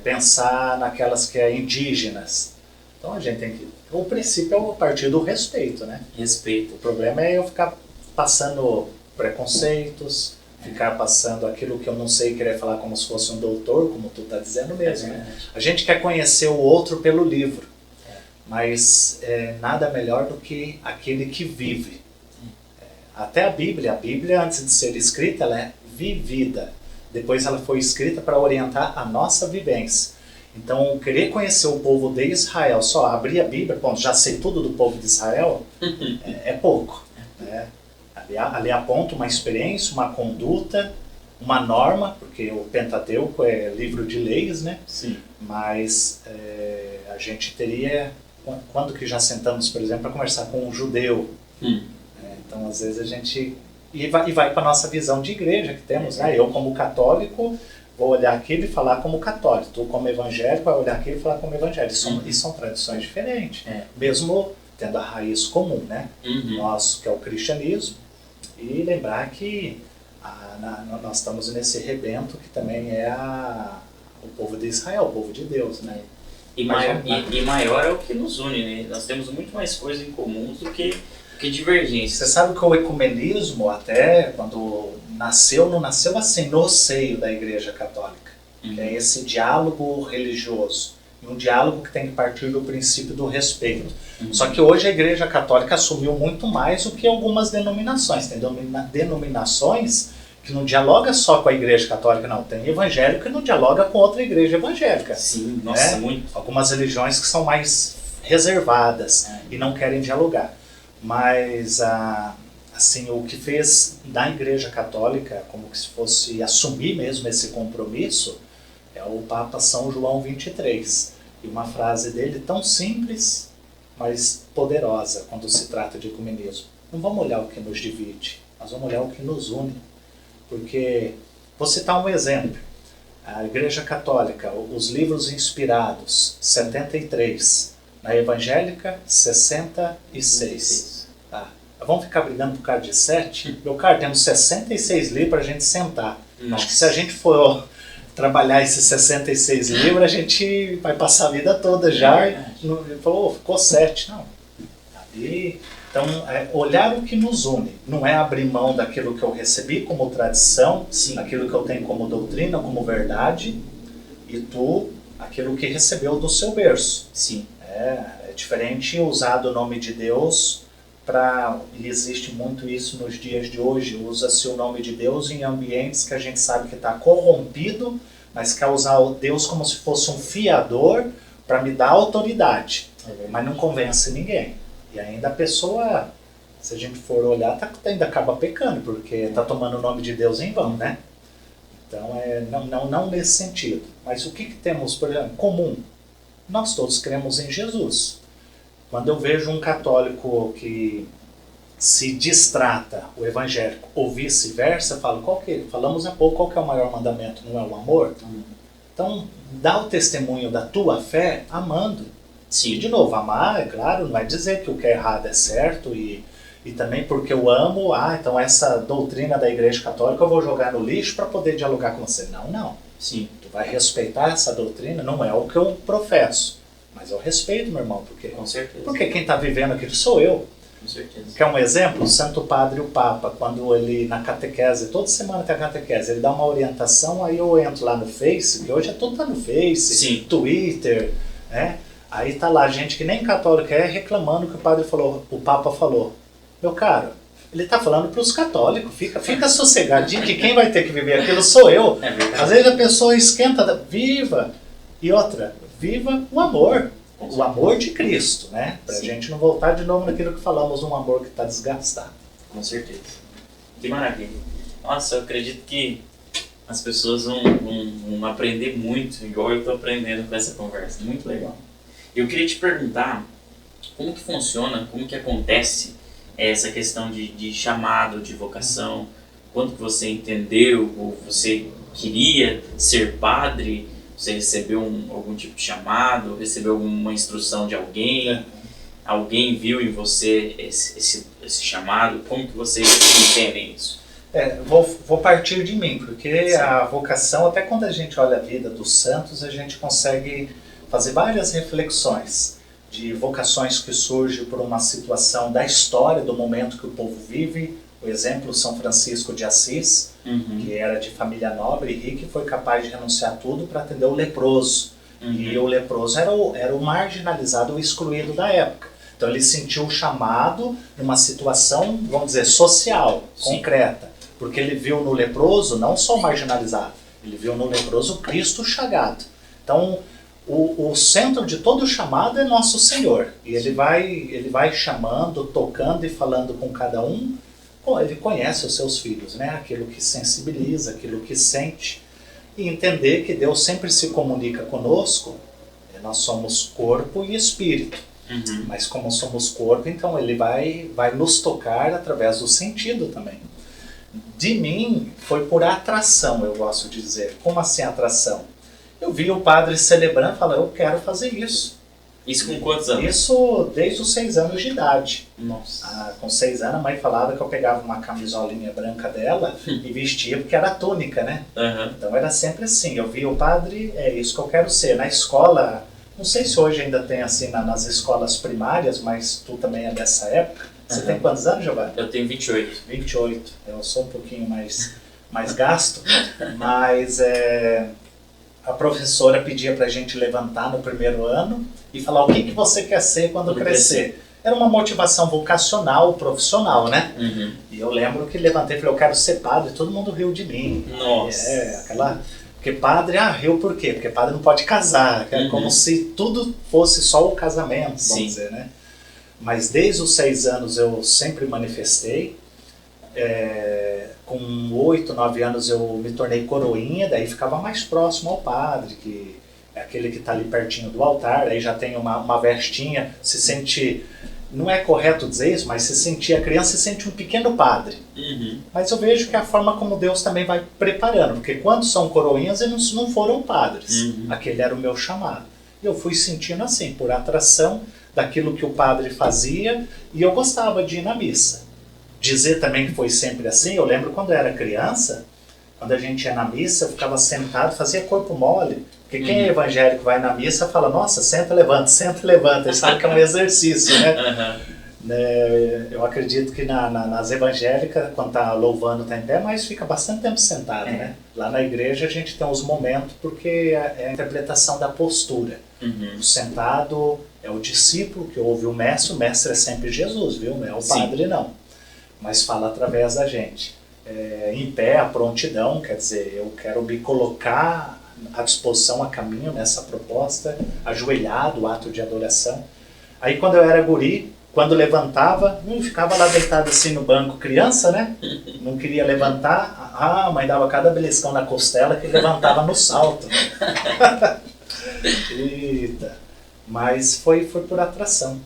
Pensar naquelas que é indígenas. Então a gente tem que... O princípio é a partir do respeito, né? Respeito. O problema é eu ficar passando preconceitos, ficar passando aquilo que eu não sei, querer falar como se fosse um doutor, como tu está dizendo mesmo. Né? A gente quer conhecer o outro pelo livro, mas nada melhor do que aquele que vive. Até a Bíblia, antes de ser escrita, ela é vivida. Depois ela foi escrita para orientar a nossa vivência. Então, querer conhecer o povo de Israel, só abrir a Bíblia, bom, já sei tudo do povo de Israel, é pouco. Né? Ali aponta uma experiência, uma conduta, uma norma, porque o Pentateuco é livro de leis, né? Sim. Mas a gente teria, quando que já sentamos, por exemplo, para conversar com um judeu, então às vezes a gente, e vai para a nossa visão de igreja que temos, né? Eu como católico, vou olhar aquilo e falar como católico, tu como evangélico vai olhar aquilo e falar como evangélico, e são tradições diferentes, mesmo tendo a raiz comum, né? Nosso, que é o cristianismo, e lembrar que nós estamos nesse rebento que também é o povo de Israel, o povo de Deus, né? E maior é o que nos une, né? Nós temos muito mais coisas em comum do que divergência. Você sabe que o ecumenismo, até quando nasceu, não nasceu assim no seio da Igreja Católica. Que é esse diálogo religioso. E um diálogo que tem que partir do princípio do respeito. Só que hoje a Igreja Católica assumiu muito mais do que algumas denominações. Tem denominações que não dialoga só com a Igreja Católica, não. Tem evangélico que não dialoga com outra igreja evangélica. Sim, nossa, muito. Algumas religiões que são mais reservadas e não querem dialogar. Mas assim, o que fez da Igreja Católica, como que se fosse assumir mesmo esse compromisso, é o Papa São João 23. E uma frase dele tão simples, mas poderosa quando se trata de ecumenismo. Não vamos olhar o que nos divide, nós vamos olhar o que nos une. Porque, vou citar um exemplo. A Igreja Católica, os livros inspirados, 73. Na Evangélica, 66. Tá. Vamos ficar brigando por causa de 7? Meu caro, temos 66 livros para a gente sentar. Nossa. Acho que se a gente for trabalhar esses 66 livros, a gente vai passar a vida toda já. Ele falou, ficou 7. Não. Ali, então, olhar o que nos une. Não é abrir mão daquilo que eu recebi como tradição, daquilo que eu tenho como doutrina, como verdade, e tu, aquilo que recebeu do seu berço. Sim. É diferente usar o nome de Deus e existe muito isso nos dias de hoje, usa-se o nome de Deus em ambientes que a gente sabe que está corrompido, mas quer usar o Deus como se fosse um fiador para me dar autoridade, mas não convence ninguém. E ainda a pessoa, se a gente for olhar, ainda acaba pecando, porque está tomando o nome de Deus em vão, né? Então, não nesse sentido. Mas o que temos, por exemplo, comum? Nós todos cremos em Jesus. Quando eu vejo um católico que se distrata o evangélico ou vice-versa, eu falo, falamos há pouco, qual que é o maior mandamento? Não é o amor? Então, dá o testemunho da tua fé amando. Sim. E, de novo, amar, é claro, não é dizer que o que é errado é certo e também porque eu amo, então essa doutrina da Igreja Católica eu vou jogar no lixo para poder dialogar com você. Não. Sim. Tu vai respeitar essa doutrina, não é o que eu professo. Mas eu respeito, meu irmão, Com certeza. Porque quem está vivendo aquilo sou eu. Com certeza. Quer um exemplo? O Santo Padre, o Papa, quando ele, na catequese, toda semana tem a catequese, ele dá uma orientação, aí eu entro lá no Face, que hoje tudo tá no Face, Sim. Twitter, né? Aí tá lá gente que nem católica é reclamando que o Papa falou. Meu caro, ele tá falando para os católicos, fica sossegadinho, que quem vai ter que viver aquilo sou eu. Às vezes a pessoa esquenta, viva, e outra, viva o amor de Cristo, né? Pra gente não voltar de novo naquilo que falamos, um amor que está desgastado. Com certeza. Que maravilha. Nossa, eu acredito que as pessoas vão aprender muito, igual eu estou aprendendo com essa conversa. Muito legal. Eu queria te perguntar como que funciona, como que acontece essa questão de chamado, de vocação. Quando que você entendeu, ou você queria ser padre? Você recebeu algum tipo de chamado, recebeu alguma instrução de alguém, alguém viu em você esse chamado? Como que vocês entendem isso? Vou partir de mim, porque Sim. A vocação, até quando a gente olha a vida dos santos, a gente consegue fazer várias reflexões de vocações que surgem por uma situação da história, do momento que o povo vive. O exemplo, São Francisco de Assis, que era de família nobre e rica e foi capaz de renunciar a tudo para atender o leproso. E o leproso era o marginalizado, o excluído da época. Então ele sentiu o chamado numa situação, vamos dizer, social, Sim. concreta. Porque ele viu no leproso não só o marginalizado, ele viu no leproso Cristo chagado. Então o centro de todo o chamado é Nosso Senhor. E ele vai chamando, tocando e falando com cada um. Ele conhece os seus filhos, né? Aquilo que sensibiliza, aquilo que sente. E entender que Deus sempre se comunica conosco. Nós somos corpo e espírito. Mas como somos corpo, então ele vai nos tocar através do sentido também. De mim, foi por atração, eu gosto de dizer. Como assim atração? Eu vi o padre celebrando e falei, eu quero fazer isso. Isso com quantos anos? Isso desde os 6 anos de idade. Nossa. Com 6 anos a mãe falava que eu pegava uma camisolinha branca dela e vestia porque era túnica, né? Então era sempre assim, eu vi o padre, é isso que eu quero ser. Na escola, não sei se hoje ainda tem assim nas escolas primárias, mas tu também é dessa época. Você tem quantos anos, Giovanni? Eu tenho 28. 28, eu sou um pouquinho mais gasto, mas a professora pedia pra gente levantar no primeiro ano e falar o que você quer ser quando crescer. Era uma motivação vocacional, profissional, né? E eu lembro que levantei e falei, eu quero ser padre, todo mundo riu de mim. Nossa. Porque padre, riu por quê? Porque padre não pode casar, como se tudo fosse só o casamento, vamos dizer, né? mas desde os 6 anos eu sempre manifestei. Com 8, 9 anos eu me tornei coroinha, daí ficava mais próximo ao padre, que é aquele que está ali pertinho do altar, aí já tem uma vestinha, se sente, não é correto dizer isso, mas a criança se sente um pequeno padre. Uhum. Mas eu vejo que é a forma como Deus também vai preparando, porque quando são coroinhas eles não foram padres, aquele era o meu chamado. E eu fui sentindo assim, por atração daquilo que o padre fazia, e eu gostava de ir na missa. Dizer também que foi sempre assim, eu lembro quando eu era criança, quando a gente ia na missa, eu ficava sentado, fazia corpo mole. Porque quem é evangélico vai na missa fala, nossa, senta, levanta. Eles sabem que é um exercício, né? Eu acredito que nas evangélicas, quando tá louvando, tá em pé, mas fica bastante tempo sentado, né? Lá na igreja a gente tem os momentos, porque é a interpretação da postura. O sentado é o discípulo que ouve o mestre é sempre Jesus, viu? Não é o padre, não. Mas fala através da gente. Em pé, a prontidão, quer dizer, eu quero me colocar à disposição, a caminho nessa proposta, ajoelhado, o ato de adoração. Aí quando eu era guri, quando levantava, ficava lá deitado assim no banco, criança, né? Não queria levantar, a mãe dava cada beliscão na costela que levantava no salto. Eita! Mas foi por atração.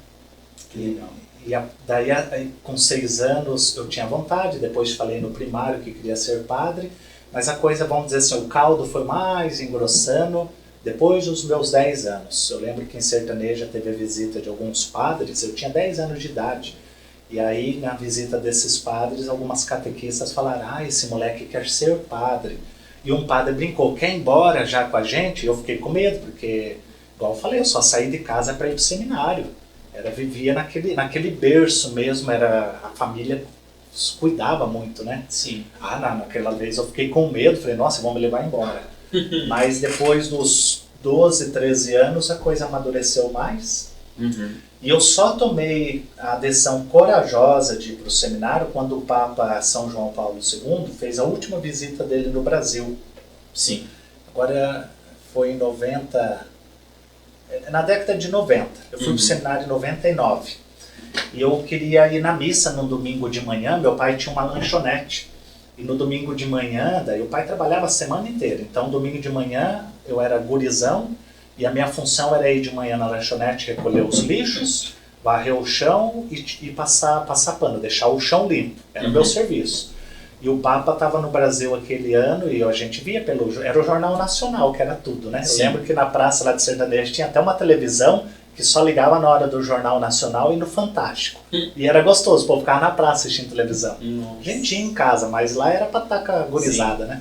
Daí, com 6 anos, eu tinha vontade, depois falei no primário que queria ser padre, mas a coisa, vamos dizer assim, o caldo foi mais engrossando depois dos meus 10 anos. Eu lembro que em Sertaneja teve a visita de alguns padres, eu tinha 10 anos de idade, e aí na visita desses padres, algumas catequistas falaram, esse moleque quer ser padre. E um padre brincou, quer ir embora já com a gente? E eu fiquei com medo, porque, igual eu falei, eu só saí de casa para ir para o seminário. Vivia naquele berço mesmo, a família cuidava muito, né? Sim. Naquela vez eu fiquei com medo, falei, nossa, vão me levar embora. Mas depois dos 12, 13 anos a coisa amadureceu mais. E eu só tomei a decisão corajosa de ir para o seminário quando o Papa São João Paulo II fez a última visita dele no Brasil. Sim. Agora foi em 90... Na década de 90, eu fui para o seminário em 99, e eu queria ir na missa no domingo de manhã, meu pai tinha uma lanchonete, e no domingo de manhã, daí o pai trabalhava a semana inteira, então domingo de manhã eu era gurizão, e a minha função era ir de manhã na lanchonete, recolher os lixos, varrer o chão e passar pano, deixar o chão limpo, era o meu serviço. E o Papa estava no Brasil aquele ano e a gente via era o Jornal Nacional, que era tudo, né? Sim. Eu lembro que na praça lá de Sertaneja tinha até uma televisão que só ligava na hora do Jornal Nacional e no Fantástico. E era gostoso, o povo ficava na praça assistindo televisão. A gente tinha em casa, mas lá era para estar com a gurizada, né?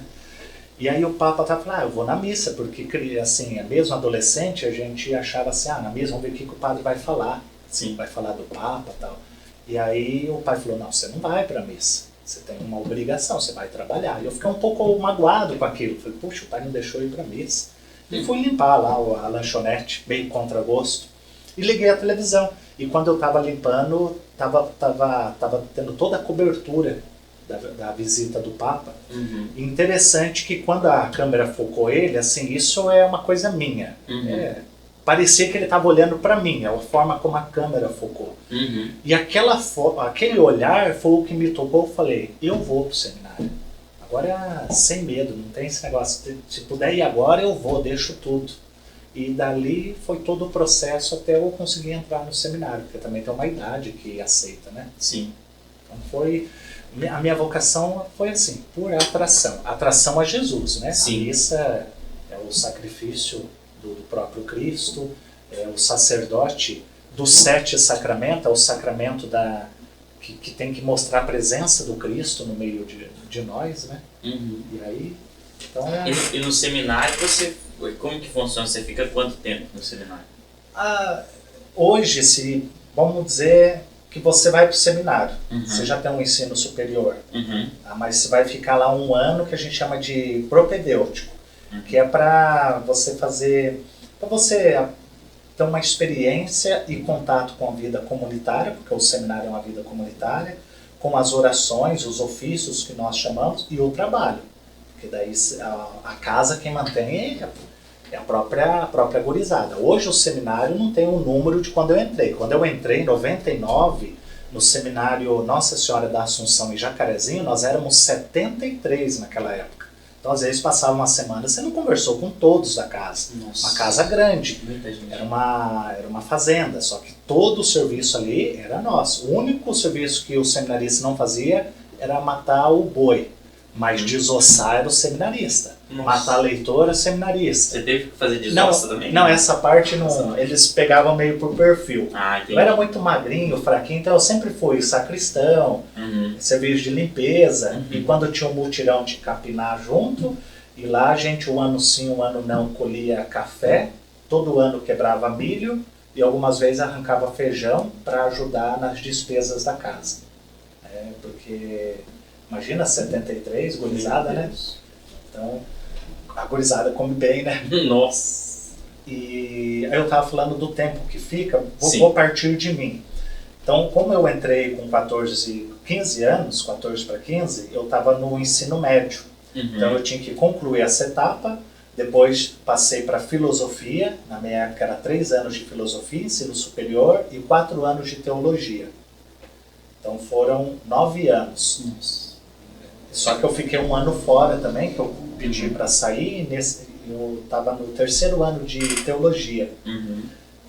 E aí o Papa estava falando, eu vou na missa, porque assim, mesmo adolescente, a gente achava assim, na missa, vamos ver o que o padre vai falar. Sim. Vai falar do Papa e tal. E aí o pai falou, não, você não vai para a missa. Você tem uma obrigação, você vai trabalhar. E eu fiquei um pouco magoado com aquilo. Falei, puxa, o pai não deixou eu ir para a missa. E fui limpar lá a lanchonete, bem contra gosto. E liguei a televisão. E quando eu estava limpando, estava tendo toda a cobertura da visita do Papa. Interessante que quando a câmera focou ele, assim, isso é uma coisa minha. Parecia que ele estava olhando para mim, a forma como a câmera focou. E aquele olhar foi o que me tocou. Eu falei, eu vou pro seminário. Agora, sem medo, não tem esse negócio. Se puder ir agora, eu vou, deixo tudo. E dali foi todo o processo até eu conseguir entrar no seminário, porque também tem uma idade que aceita, né? Sim. Então a minha vocação foi assim, por atração. Atração a Jesus, né? Sim. A missa é o sacrifício do próprio Cristo, é o sacerdote dos 7 sacramentos, é o sacramento que tem que mostrar a presença do Cristo no meio de nós, né? E aí, então E no seminário como que funciona? Você fica quanto tempo no seminário? Hoje, vamos dizer que você vai para o seminário, você já tem um ensino superior, mas você vai ficar lá 1 ano que a gente chama de propedêutico. Que é para você ter uma experiência e contato com a vida comunitária, porque o seminário é uma vida comunitária, com as orações, os ofícios que nós chamamos, e o trabalho. Porque daí a casa quem mantém É a própria gurizada. Hoje o seminário não tem o número de quando eu entrei. Quando eu entrei em 99, no seminário Nossa Senhora da Assunção em Jacarezinho, nós éramos 73 naquela época. Então, às vezes, passava uma semana, você não conversou com todos da casa. Nossa. Uma casa grande. Muita gente. Era uma fazenda, só que todo o serviço ali era nosso. O único serviço que o seminarista não fazia era matar o boi. Mas desossar era o seminarista. Nossa. Matar leitor era seminarista. Você teve que fazer desossa também? Não, essa parte não. Eles pegavam meio por perfil. Ah, entendi. Eu era muito magrinho, fraquinho, então eu sempre fui sacristão, serviço de limpeza. E quando tinha um mutirão de capinar junto, e lá a gente, um ano sim, um ano não, colhia café, todo ano quebrava milho e algumas vezes arrancava feijão para ajudar nas despesas da casa. Porque, imagina, 73, gurizada, né? Então, a gurizada come bem, né? Nossa! E aí eu estava falando do tempo que fica, vou partir de mim. Então, como eu entrei com 15 anos, 14 para 15, eu estava no ensino médio. Então eu tinha que concluir essa etapa, depois passei para filosofia, na minha época era 3 anos de filosofia, ensino superior, e 4 anos de teologia. Então foram 9 anos. Nossa. Só que eu fiquei um ano fora também, que eu pedi para sair, eu estava no 3º ano de teologia.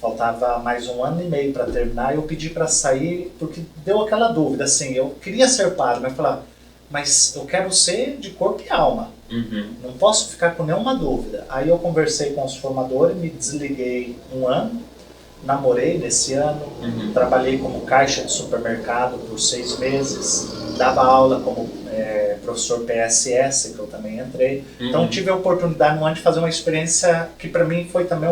Faltava mais 1 ano e meio para terminar, e eu pedi para sair, porque deu aquela dúvida, assim, eu queria ser padre, mas eu quero ser de corpo e alma, não posso ficar com nenhuma dúvida. Aí eu conversei com os formadores, me desliguei 1 ano, namorei nesse ano, trabalhei como caixa de supermercado por 6 meses, dava aula como professor PSS, que eu também entrei. Então tive a oportunidade no ano de fazer uma experiência que para mim foi também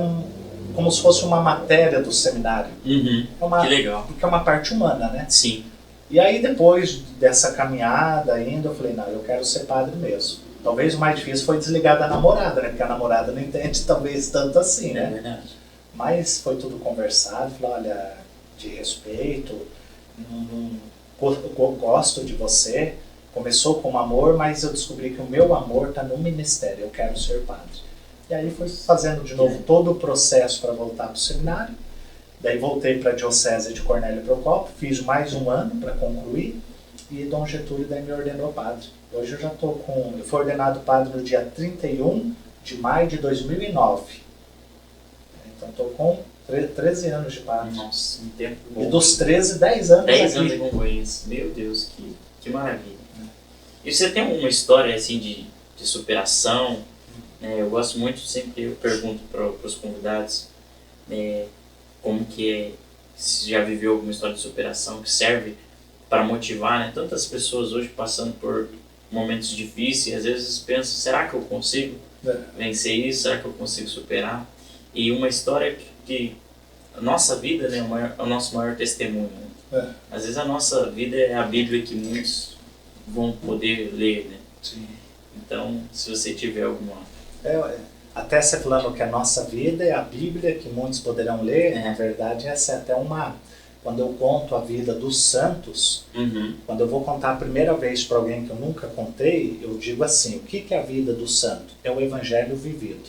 como se fosse uma matéria do seminário. Que legal. Porque é uma parte humana, né? Sim. E aí depois dessa caminhada ainda, eu falei, não, eu quero ser padre mesmo. Talvez o mais difícil foi desligar da namorada, né? Porque a namorada não entende talvez tanto assim, né? É verdade. Mas foi tudo conversado, falei, olha, de respeito, gosto de você. Começou com amor, mas eu descobri que o meu amor está no ministério, eu quero ser padre. E aí fui fazendo de novo todo o processo para voltar para o seminário. Daí voltei para a Diocese de Cornélio Procópio, fiz mais 1 ano para concluir, e Dom Getúlio daí me ordenou padre. Hoje eu já estou eu fui ordenado padre no dia 31 de maio de 2009. Então estou com 13 anos de padre. Nossa, um tempo bom. E dos 13, 10 anos 10 aqui. anos de concorrência. Meu Deus, que maravilha. E você tem uma história assim de superação? Eu gosto muito, sempre eu pergunto para os convidados como que é, se já viveu alguma história de superação que serve para motivar, né? Tantas pessoas hoje passando por momentos difíceis, às vezes pensam, será que eu consigo vencer isso? Será que eu consigo superar? E uma história que a nossa vida, né, é o nosso maior testemunho. Né? Às vezes a nossa vida é a Bíblia que muitos vão poder ler, né? Sim. Então, se você tiver alguma... Até você falando que a nossa vida é a Bíblia que muitos poderão ler, na verdade essa é até quando eu conto a vida dos santos, quando eu vou contar a primeira vez para alguém que eu nunca contei, eu digo assim, o que é a vida do santo? É o Evangelho vivido.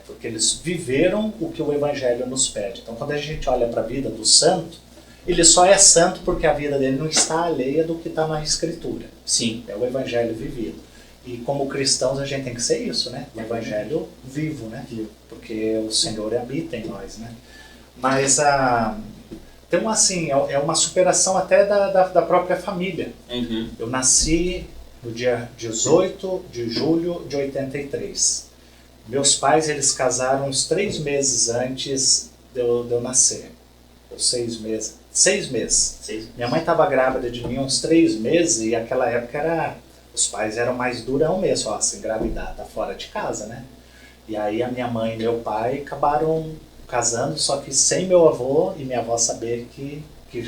Porque eles viveram o que o Evangelho nos pede. Então quando a gente olha para a vida do santo, ele só é santo porque a vida dele não está alheia do que está na Escritura. Sim. É o Evangelho vivido. E como cristãos a gente tem que ser isso, né? O Evangelho vivo, né? Porque o Senhor habita em nós, né? Mas então assim, é uma superação até da própria família. Eu nasci no dia 18 de julho de 83. Meus pais, eles casaram uns 3 meses antes de eu nascer. Ou 6 meses. 6 meses. Minha mãe estava grávida de mim uns 3 meses e aquela época os pais eram mais durão mesmo, se engravidar, tá fora de casa, né? E aí a minha mãe e meu pai acabaram casando, só que sem meu avô e minha avó saber que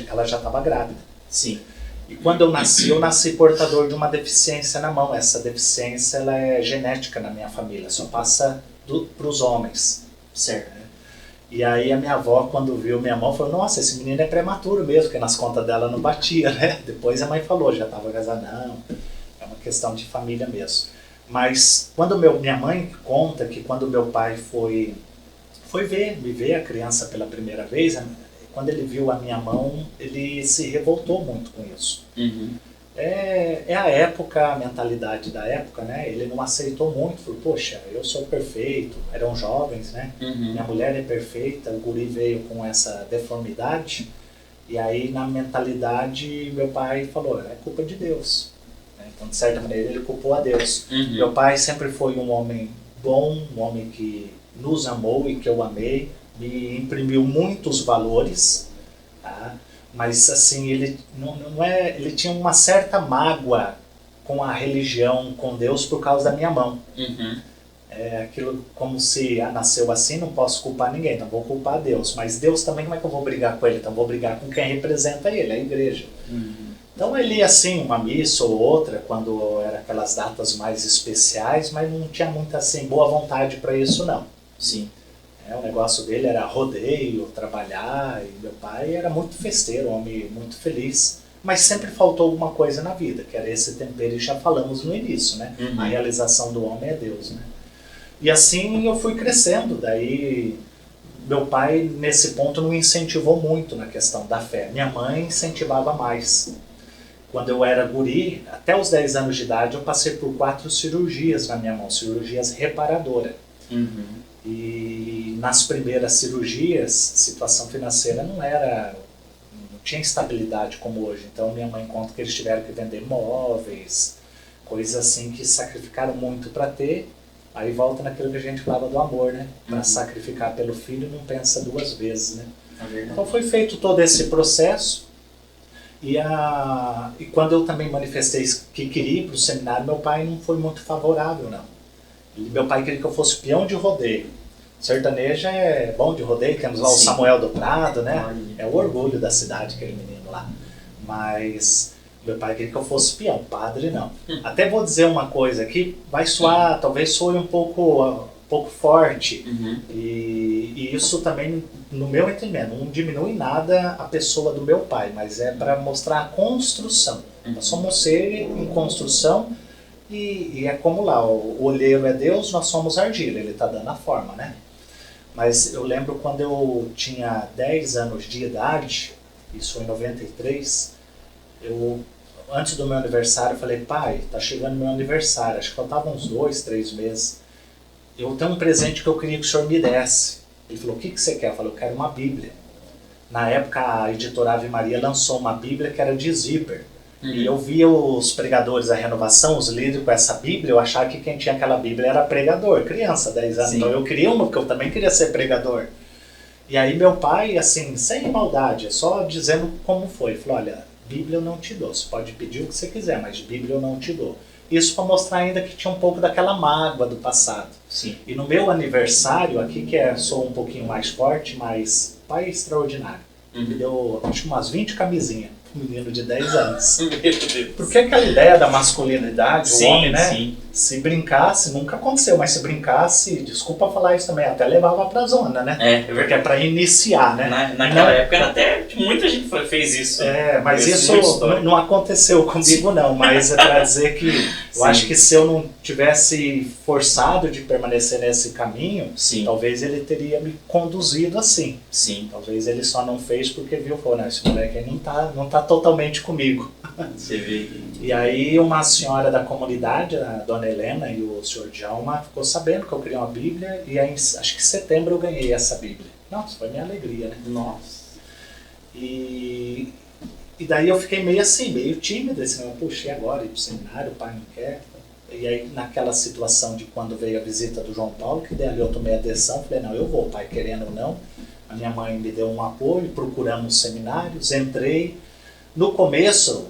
ela já estava grávida. Sim. E quando eu nasci portador de uma deficiência na mão. Essa deficiência ela é genética na minha família, só passa para os homens. Certo. E aí a minha avó, quando viu minha mão, falou, nossa, esse menino é prematuro mesmo, porque nas contas dela não batia, né? Depois a mãe falou, já estava casada, não, é uma questão de família mesmo. Mas quando minha mãe conta que quando meu pai foi me ver a criança pela primeira vez, quando ele viu a minha mão, ele se revoltou muito com isso. Uhum. É a época, a mentalidade da época, né? Ele não aceitou muito, falou, poxa, eu sou perfeito, eram jovens, né? Uhum. Minha mulher é perfeita, o guri veio com essa deformidade, e aí na mentalidade meu pai falou, é culpa de Deus. Então, de certa maneira, ele culpou a Deus. Uhum. Meu pai sempre foi um homem bom, um homem que nos amou e que eu amei, me imprimiu muitos valores, tá? Mas assim, ele ele tinha uma certa mágoa com a religião, com Deus, por causa da minha mão. Uhum. É aquilo como se nasceu assim, não posso culpar ninguém, não vou culpar Deus. Mas Deus também, como é que eu vou brigar com ele? Então vou brigar com quem representa ele, a igreja. Uhum. Então ele ia assim, uma missa ou outra, quando era aquelas datas mais especiais, mas não tinha muita assim, boa vontade para isso não. Sim. O negócio dele era rodeio, trabalhar, e meu pai era muito festeiro, um homem muito feliz. Mas sempre faltou alguma coisa na vida, que era esse tempero, e já falamos no início, né? Uhum. A realização do homem é Deus, né? E assim eu fui crescendo, daí meu pai nesse ponto não incentivou muito na questão da fé. Minha mãe incentivava mais. Quando eu era guri, até os 10 anos de idade, eu passei por 4 cirurgias na minha mão, cirurgias reparadoras. Uhum. E nas primeiras cirurgias, situação financeira não tinha estabilidade como hoje. Então minha mãe conta que eles tiveram que vender móveis, coisas assim que sacrificaram muito para ter. Aí volta naquilo que a gente falava do amor, né? Para sacrificar pelo filho não pensa 2 vezes, né? Então foi feito todo esse processo. E quando eu também manifestei que queria ir para o seminário, meu pai não foi muito favorável, não. Meu pai queria que eu fosse peão de rodeio. Sertaneja é bom de rodeio, temos lá o Samuel do Prado, né? É o orgulho da cidade, aquele menino lá. Mas meu pai queria que eu fosse peão, padre não. Até vou dizer uma coisa aqui, vai soar, talvez soe um pouco forte. Uhum. E isso também, no meu entendimento, não diminui nada a pessoa do meu pai, mas é para mostrar a construção. Nós somos seres em construção. E é como lá, o olheiro é Deus, nós somos argila, ele está dando a forma, né? Mas eu lembro quando eu tinha 10 anos de idade, isso foi em 93, antes do meu aniversário, eu falei, pai, tá chegando meu aniversário, acho que faltavam uns 2, 3 meses. Eu tenho um presente que eu queria que o senhor me desse. Ele falou, o que você quer? Eu falei, eu quero uma Bíblia. Na época, a editora Ave Maria lançou uma Bíblia que era de zíper. E eu via os pregadores da renovação, os líderes com essa Bíblia, eu achava que quem tinha aquela Bíblia era pregador, criança, 10 anos. Sim. Então eu queria uma, porque eu também queria ser pregador. E aí meu pai, assim, sem maldade, só dizendo como foi, falou, olha, Bíblia eu não te dou, você pode pedir o que você quiser, mas Bíblia eu não te dou. Isso para mostrar ainda que tinha um pouco daquela mágoa do passado. Sim. E no meu aniversário aqui, que sou um pouquinho mais forte, mas pai extraordinário, me deu acho que umas 20 camisinhas. Um menino de 10 anos. Meu Deus. Porque aquela ideia da masculinidade, sim, o homem, né? Sim. Se brincasse, nunca aconteceu, mas se brincasse, desculpa falar isso também, até levava pra zona, né? É verdade. Porque é pra iniciar, né? Naquela época até muita gente fez isso. Mas isso não aconteceu comigo não, mas é pra dizer que eu acho que se eu não tivesse forçado de permanecer nesse caminho, talvez ele teria me conduzido assim. Sim. Talvez ele só não fez porque viu, pô, né, esse moleque aí não tá totalmente comigo. Você vê. E aí uma senhora da comunidade, a dona Helena e o senhor Djalma, ficou sabendo que eu queria uma Bíblia, e aí acho que em setembro eu ganhei essa Bíblia. Nossa, foi minha alegria, né? Nossa. E daí eu fiquei meio assim, meio tímido, assim, puxa, e agora? Ir pro seminário, o pai não quer. E aí naquela situação de quando veio a visita do João Paulo, que daí ali eu tomei a decisão, falei, não, eu vou, pai querendo ou não. A minha mãe me deu um apoio, procuramos seminários, entrei. No começo,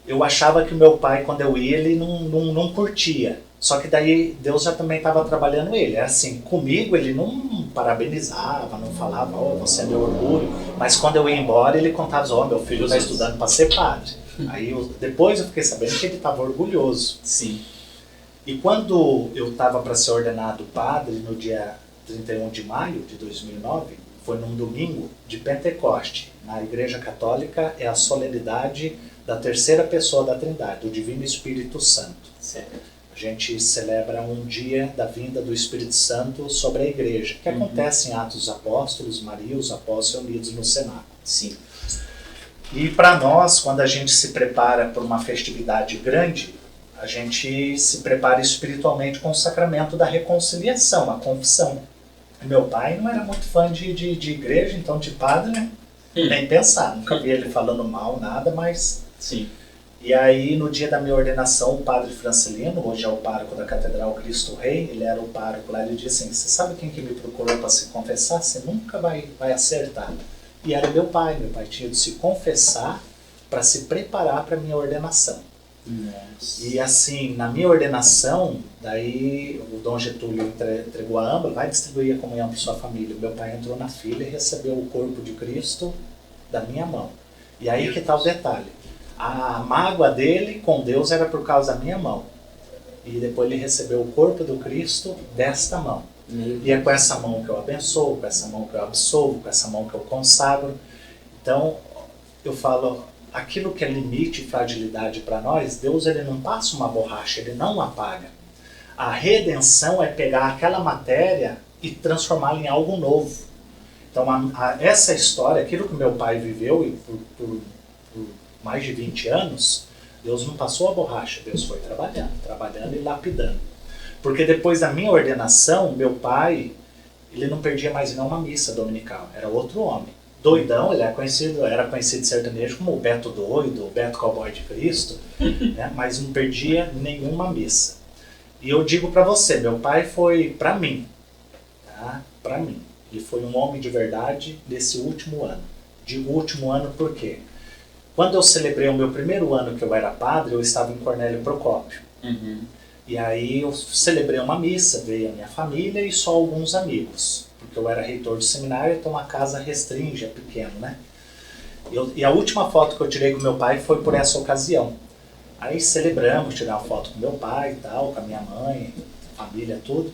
eu achava que o meu pai, quando eu ia, ele não curtia. Só que daí Deus já também estava trabalhando ele. É assim, comigo ele não parabenizava, não falava, oh, você é meu orgulho. Mas quando eu ia embora, ele contava, oh, meu filho está estudando para ser padre. Aí depois eu fiquei sabendo que ele estava orgulhoso. Sim. E quando eu estava para ser ordenado padre, no dia 31 de maio de 2009, foi num domingo de Pentecoste. Na Igreja Católica é a solenidade da terceira pessoa da Trindade, do Divino Espírito Santo. Certo. A gente celebra um dia da vinda do Espírito Santo sobre a igreja, que acontece em Atos dos Apóstolos, Maria e os apóstolos reunidos no cenáculo. Sim. E para nós, quando a gente se prepara para uma festividade grande, a gente se prepara espiritualmente com o sacramento da reconciliação, a confissão. Meu pai não era muito fã de igreja, então de padre, né? Nem pensar, nunca vi ele falando mal, nada, mas... Sim. E aí, no dia da minha ordenação, o padre Francelino, hoje é o pároco da Catedral Cristo Rei, ele era o pároco lá, ele disse assim, você sabe quem que me procurou para se confessar? Você nunca vai acertar. E era meu pai tinha de se confessar para se preparar para a minha ordenação. Nossa. E assim, na minha ordenação, daí o Dom Getúlio entregou a âmbar, vai distribuir a comunhão para sua família. Meu pai entrou na fila e recebeu o corpo de Cristo da minha mão. E aí que está o detalhe. A mágoa dele com Deus era por causa da minha mão. E depois ele recebeu o corpo do Cristo desta mão. E é com essa mão que eu abençoo, com essa mão que eu absolvo, com essa mão que eu consagro. Então, eu falo, aquilo que é limite e fragilidade para nós, Deus ele não passa uma borracha, ele não apaga. A redenção é pegar aquela matéria e transformá-la em algo novo. Então, essa história, aquilo que meu pai viveu e por mais de 20 anos, Deus não passou a borracha, Deus foi trabalhando e lapidando. Porque depois da minha ordenação, meu pai, ele não perdia mais nenhuma missa dominical, era outro homem. Doidão, ele era conhecido sertanejo como o Beto Doido, o Beto Cowboy de Cristo, né? Mas não perdia nenhuma missa. E eu digo para você, meu pai foi para mim, tá? Para mim. Ele foi um homem de verdade nesse último ano. Digo último ano por quê? Quando eu celebrei o meu primeiro ano que eu era padre, eu estava em Cornélio Procópio. E aí eu celebrei uma missa, veio a minha família e só alguns amigos. Porque eu era reitor do seminário, então a casa restringe, é pequeno, né? E a última foto que eu tirei com meu pai foi por essa ocasião. Aí celebramos, tirei uma foto com meu pai e tal, com a minha mãe, família, tudo.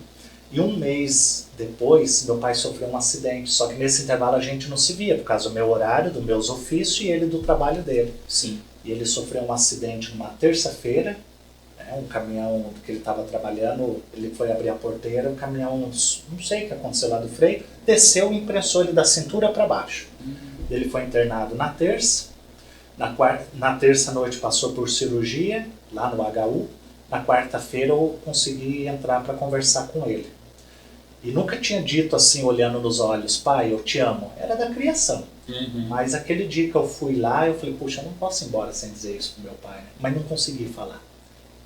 E um mês depois, meu pai sofreu um acidente. Só que nesse intervalo a gente não se via, por causa do meu horário, dos meus ofícios e ele do trabalho dele. Sim. E ele sofreu um acidente numa terça-feira, né, um caminhão que ele estava trabalhando, ele foi abrir a porteira, o caminhão, não sei o que aconteceu lá do freio, desceu e imprensou ele da cintura para baixo. Ele foi internado na terça, na terça-noite passou por cirurgia, lá no HU, na quarta-feira eu consegui entrar para conversar com ele. E nunca tinha dito assim, olhando nos olhos, pai, eu te amo. Era da criação. Mas aquele dia que eu fui lá, eu falei, puxa, eu não posso ir embora sem dizer isso pro meu pai, né? Mas não consegui falar.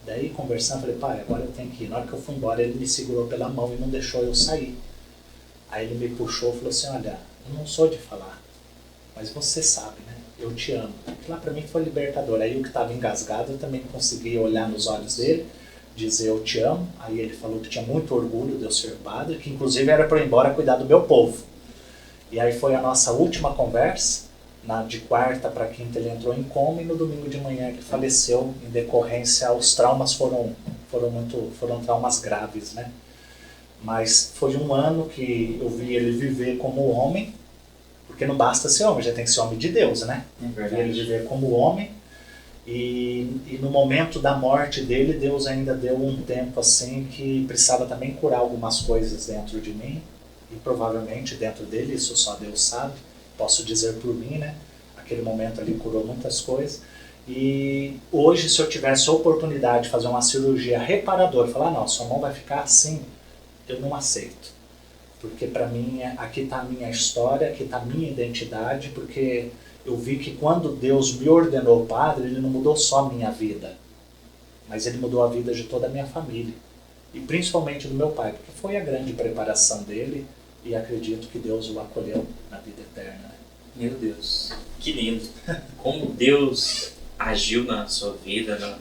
Daí, conversando, falei, pai, agora eu tenho que ir. Na hora que eu fui embora, ele me segurou pela mão e não deixou eu sair. Aí ele me puxou e falou assim, olha, eu não sou de falar, mas você sabe, né? Eu te amo. Aquilo lá pra mim foi libertador. Aí eu que estava engasgado, eu também consegui olhar nos olhos dele, dizer eu te amo. Aí ele falou que tinha muito orgulho de eu ser padre, que inclusive era para eu ir embora cuidar do meu povo. E aí foi a nossa última conversa. De quarta para quinta ele entrou em coma e no domingo de manhã ele faleceu em decorrência, os traumas foram traumas graves, né? Mas foi um ano que eu vi ele viver como homem, porque não basta ser homem, já tem que ser homem de Deus, né? Vi ele viver como homem e no momento da morte dele, Deus ainda deu um tempo assim que precisava também curar algumas coisas dentro de mim e provavelmente dentro dele, isso só Deus sabe. Posso dizer por mim, né? Aquele momento ali curou muitas coisas. E hoje, se eu tivesse a oportunidade de fazer uma cirurgia reparadora, falar, não, sua mão vai ficar assim, eu não aceito. Porque para mim, aqui está a minha história, aqui está a minha identidade, porque eu vi que quando Deus me ordenou padre, Ele não mudou só a minha vida, mas Ele mudou a vida de toda a minha família. E principalmente do meu pai, porque foi a grande preparação dele. E acredito que Deus o acolheu na vida eterna. Né? Meu Deus, que lindo. Como Deus agiu na sua vida,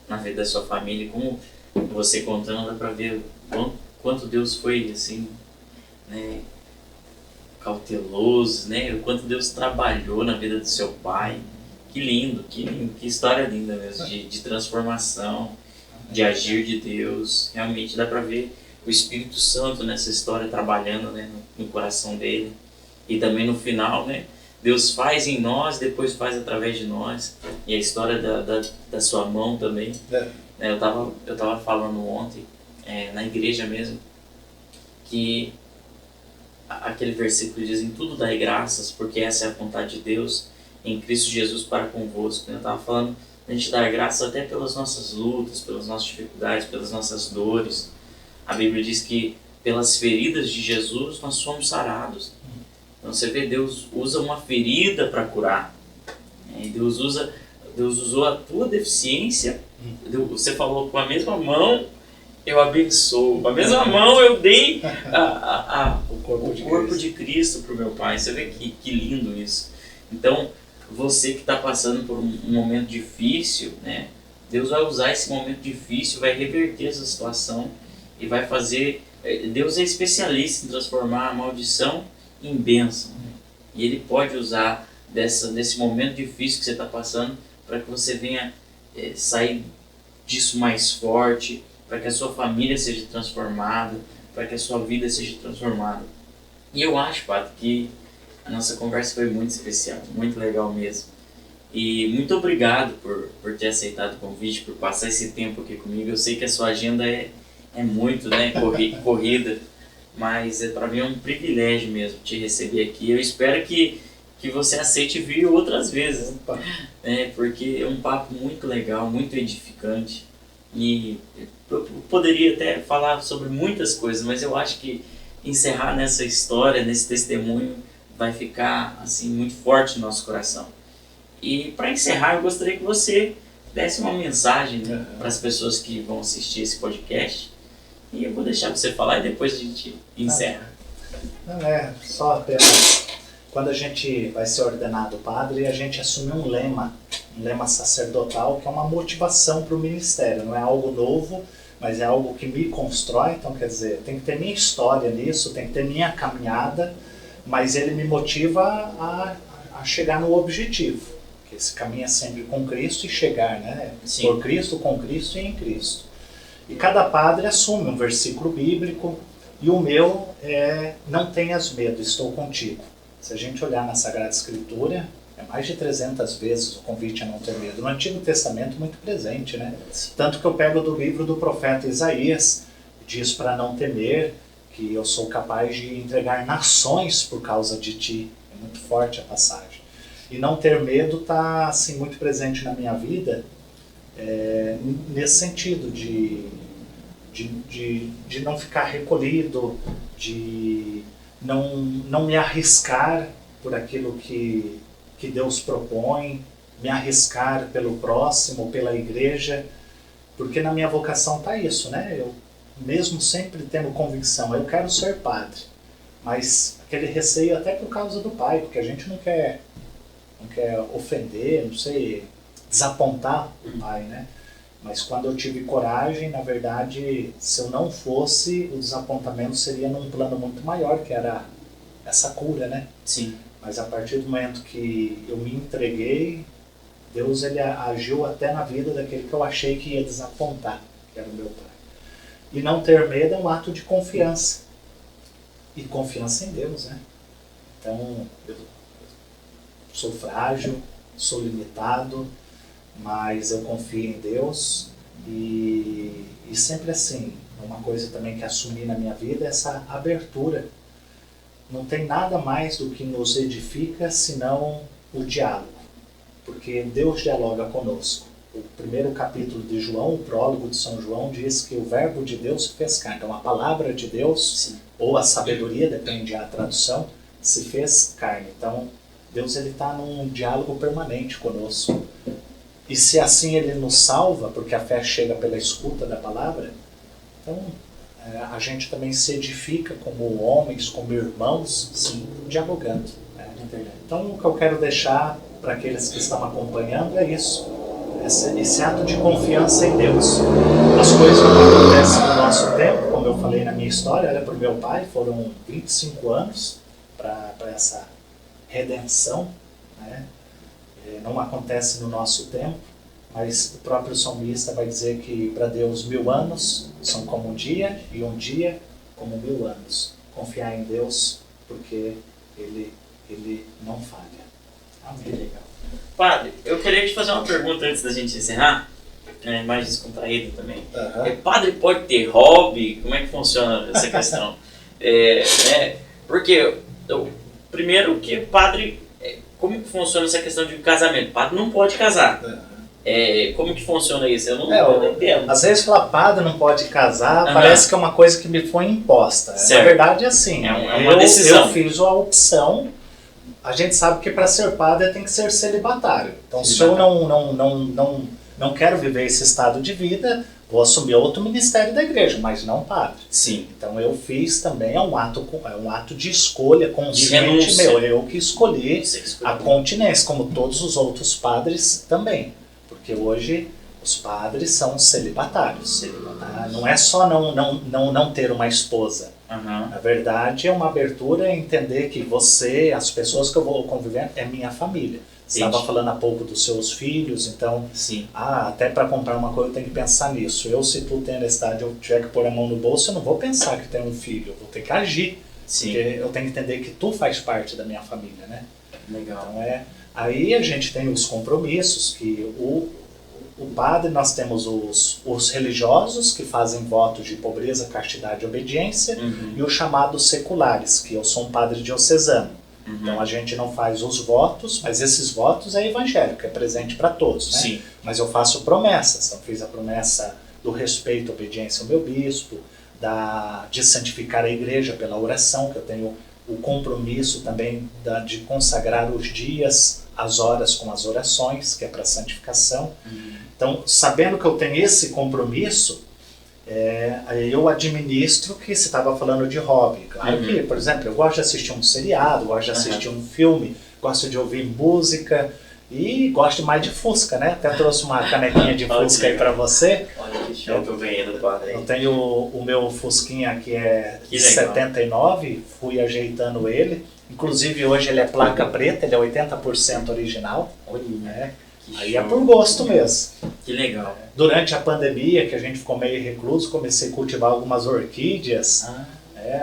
na vida da sua família. Como você contando, dá pra ver quanto Deus foi, assim, né, cauteloso, né? O quanto Deus trabalhou na vida do seu pai. Que lindo, que história linda mesmo, de transformação, de agir de Deus. Realmente dá pra ver o Espírito Santo nessa história trabalhando, né, no coração dele. E também no final, né, Deus faz em nós, depois faz através de nós. E a história da sua mão também. Eu tava falando ontem, na igreja mesmo, que aquele versículo diz: em tudo dai graças, porque essa é a vontade de Deus em Cristo Jesus para convosco. Eu estava falando a gente dar graças até pelas nossas lutas, pelas nossas dificuldades, pelas nossas dores. A Bíblia diz que pelas feridas de Jesus nós somos sarados. Então você vê, Deus usa uma ferida para curar. Deus usou a tua deficiência. Você falou, com a mesma mão eu abençoo, com a mesma mão eu dei o corpo de Cristo para o meu Pai. Você vê que lindo isso. Então, você que está passando por um momento difícil, né? Deus vai usar esse momento difícil, vai reverter essa situação e vai fazer... Deus é especialista em transformar a maldição em bênção. Né? E Ele pode usar desse momento difícil que você está passando para que você venha sair disso mais forte, para que a sua família seja transformada, para que a sua vida seja transformada. E eu acho, Pato, que a nossa conversa foi muito especial, muito legal mesmo. E muito obrigado por ter aceitado o convite, por passar esse tempo aqui comigo. Eu sei que a sua agenda é muito, né, corrida, mas para mim é um privilégio mesmo te receber aqui. Eu espero que você aceite vir outras vezes, porque é um papo muito legal, muito edificante. E eu poderia até falar sobre muitas coisas, mas eu acho que encerrar nessa história, nesse testemunho, vai ficar assim muito forte no nosso coração. E para encerrar, eu gostaria que você desse uma mensagem, né, para as pessoas que vão assistir esse podcast. E eu vou deixar você falar e depois a gente encerra. Não é só apenas quando a gente vai ser ordenado padre, a gente assume um lema sacerdotal, que é uma motivação para o ministério. Não é algo novo, mas é algo que me constrói. Então, quer dizer, tem que ter minha história nisso, tem que ter minha caminhada, mas ele me motiva a chegar no objetivo. Que esse caminho é sempre com Cristo e chegar, né? Sim. Por Cristo, com Cristo e em Cristo. E cada padre assume um versículo bíblico, e o meu é: não tenhas medo, estou contigo. Se a gente olhar na Sagrada Escritura, é mais de 300 vezes o convite a não ter medo. No Antigo Testamento, muito presente, né? Tanto que eu pego do livro do profeta Isaías, diz para não temer, que eu sou capaz de entregar nações por causa de ti. É muito forte a passagem. E não ter medo está assim, muito presente na minha vida, nesse sentido de não ficar recolhido, de não me arriscar por aquilo que Deus propõe, me arriscar pelo próximo, pela igreja, porque na minha vocação está isso, né? Eu, mesmo sempre tendo convicção, eu quero ser padre, mas aquele receio até por causa do pai, porque a gente não quer ofender, não sei, desapontar o pai, né? Mas quando eu tive coragem, na verdade, se eu não fosse, o desapontamento seria num plano muito maior, que era essa cura, né? Sim. Mas a partir do momento que eu me entreguei, Deus ele agiu até na vida daquele que eu achei que ia desapontar, que era o meu pai. E não ter medo é um ato de confiança. E confiança em Deus, né? Então, eu sou frágil, sou limitado, mas eu confio em Deus e sempre assim, uma coisa também que assumi na minha vida é essa abertura. Não tem nada mais do que nos edifica senão o diálogo, porque Deus dialoga conosco. O primeiro capítulo de João, o prólogo de São João, diz que o verbo de Deus se fez carne. Então a palavra de Deus, sim, ou a sabedoria, depende da tradução, se fez carne. Então Deus está num diálogo permanente conosco. E se assim Ele nos salva, porque a fé chega pela escuta da palavra, então a gente também se edifica como homens, como irmãos, sim, dialogando. Né? Então o que eu quero deixar para aqueles que estão acompanhando é isso, esse ato de confiança em Deus. As coisas não acontecem no nosso tempo, como eu falei na minha história, olha para o meu pai, foram 25 anos para essa redenção, né? Não acontece no nosso tempo, mas o próprio salmista vai dizer que para Deus 1000 anos são como um dia, e um dia como 1000 anos. Confiar em Deus, porque Ele não falha. Amém. Legal. Padre, eu queria te fazer uma pergunta antes da gente encerrar, mais descontraído também. Padre pode ter hobby? Como é que funciona essa questão? Porque, primeiro que padre, como que funciona essa questão de casamento? Padre não pode casar. Como que funciona isso? Eu não entendo. Às vezes falar padre não pode casar, parece que é uma coisa que me foi imposta. Certo. Na verdade é assim, é uma decisão. Eu fiz a opção. A gente sabe que para ser padre tem que ser celibatário. Então se eu não quero viver esse estado de vida, vou assumir outro ministério da igreja, mas não padre. Sim. Então eu fiz também, é um ato de escolha consciente meu. Eu que escolhi a continência, como todos os outros padres também. Porque hoje os padres são celibatários. Não é só não ter uma esposa. Na verdade, é uma abertura em entender que você, as pessoas que eu vou conviver, é minha família. Você estava falando há pouco dos seus filhos, então, até para comprar uma coisa eu tenho que pensar nisso. Se tu tem a necessidade, eu tiver que pôr a mão no bolso, eu não vou pensar que tem um filho, eu vou ter que agir. Sim. Porque eu tenho que entender que tu faz parte da minha família, né? Legal. Então, aí a gente tem os compromissos, que o padre, nós temos os religiosos, que fazem votos de pobreza, castidade e obediência, e os chamados seculares, que eu sou um padre diocesano. Então a gente não faz os votos, mas esses votos é evangélico, é presente para todos, né? Sim. Mas eu faço promessas. Eu fiz a promessa do respeito e obediência ao meu bispo, de santificar a igreja pela oração, que eu tenho o compromisso também de consagrar os dias, as horas com as orações, que é para santificação. Então, sabendo que eu tenho esse compromisso, eu administro que se estava falando de hobby. Claro que, por exemplo, eu gosto de assistir um seriado, gosto de assistir um filme, gosto de ouvir música e gosto mais de Fusca, né? Até trouxe uma canequinha de Fusca aí para você. Olha que show que eu ganhei do padre. Eu tenho o meu Fusquinha que é de legal. 79, fui ajeitando ele. Inclusive hoje ele é placa preta, ele é 80% original. Olha, aí é por gosto mesmo. Que legal. Durante a pandemia, que a gente ficou meio recluso, comecei a cultivar algumas orquídeas.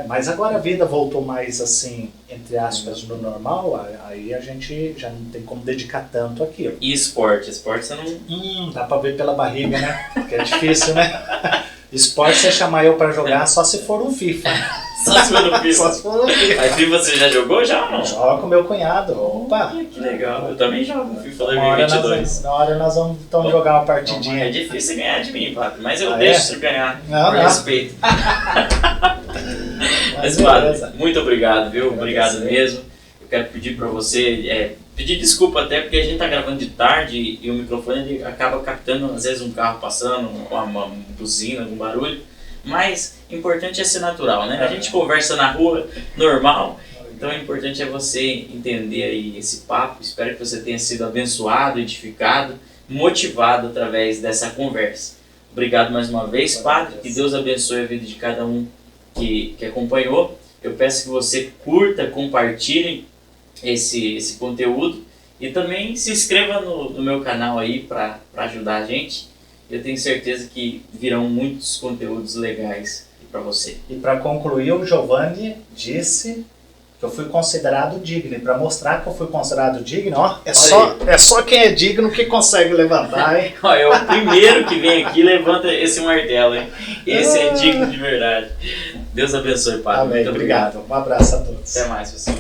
Mas agora a vida voltou mais assim, entre aspas, no normal, aí a gente já não tem como dedicar tanto àquilo. E esporte? Esporte você não... Dá pra ver pela barriga, né? Porque é difícil, né? Esporte você chamar eu pra jogar só se for um FIFA. Só se for um FIFA? Só se for um FIFA. Mas FIFA você já jogou já ou não? Jogo com meu cunhado. Opa! Que legal. Eu também jogo FIFA 2022. Na hora nós vamos então jogar uma partidinha. É difícil ganhar de mim, padre, mas eu deixo você ganhar. Não, por respeito. Mas, padre, muito obrigado, viu? Obrigado mesmo. Eu quero pedir pra você, pedir desculpa até porque a gente tá gravando de tarde e o microfone ele acaba captando às vezes um carro passando, uma buzina, algum barulho. Mas o importante é ser natural, né? A gente conversa na rua, normal. Então o importante é você entender aí esse papo. Espero que você tenha sido abençoado, edificado, motivado através dessa conversa. Obrigado mais uma vez, padre. Que Deus abençoe a vida de cada um que acompanhou. Eu peço que você curta, compartilhe esse conteúdo e também se inscreva no meu canal aí para ajudar a gente. Eu tenho certeza que virão muitos conteúdos legais para você. E para concluir, o Giovanni disse que eu fui considerado digno. E para mostrar que eu fui considerado digno, é só quem é digno que consegue levantar, hein? É o primeiro que vem aqui e levanta esse martelo, hein? Esse é digno de verdade. Deus abençoe, padre. Amém. Muito obrigado. Um abraço a todos. Até mais, pessoal.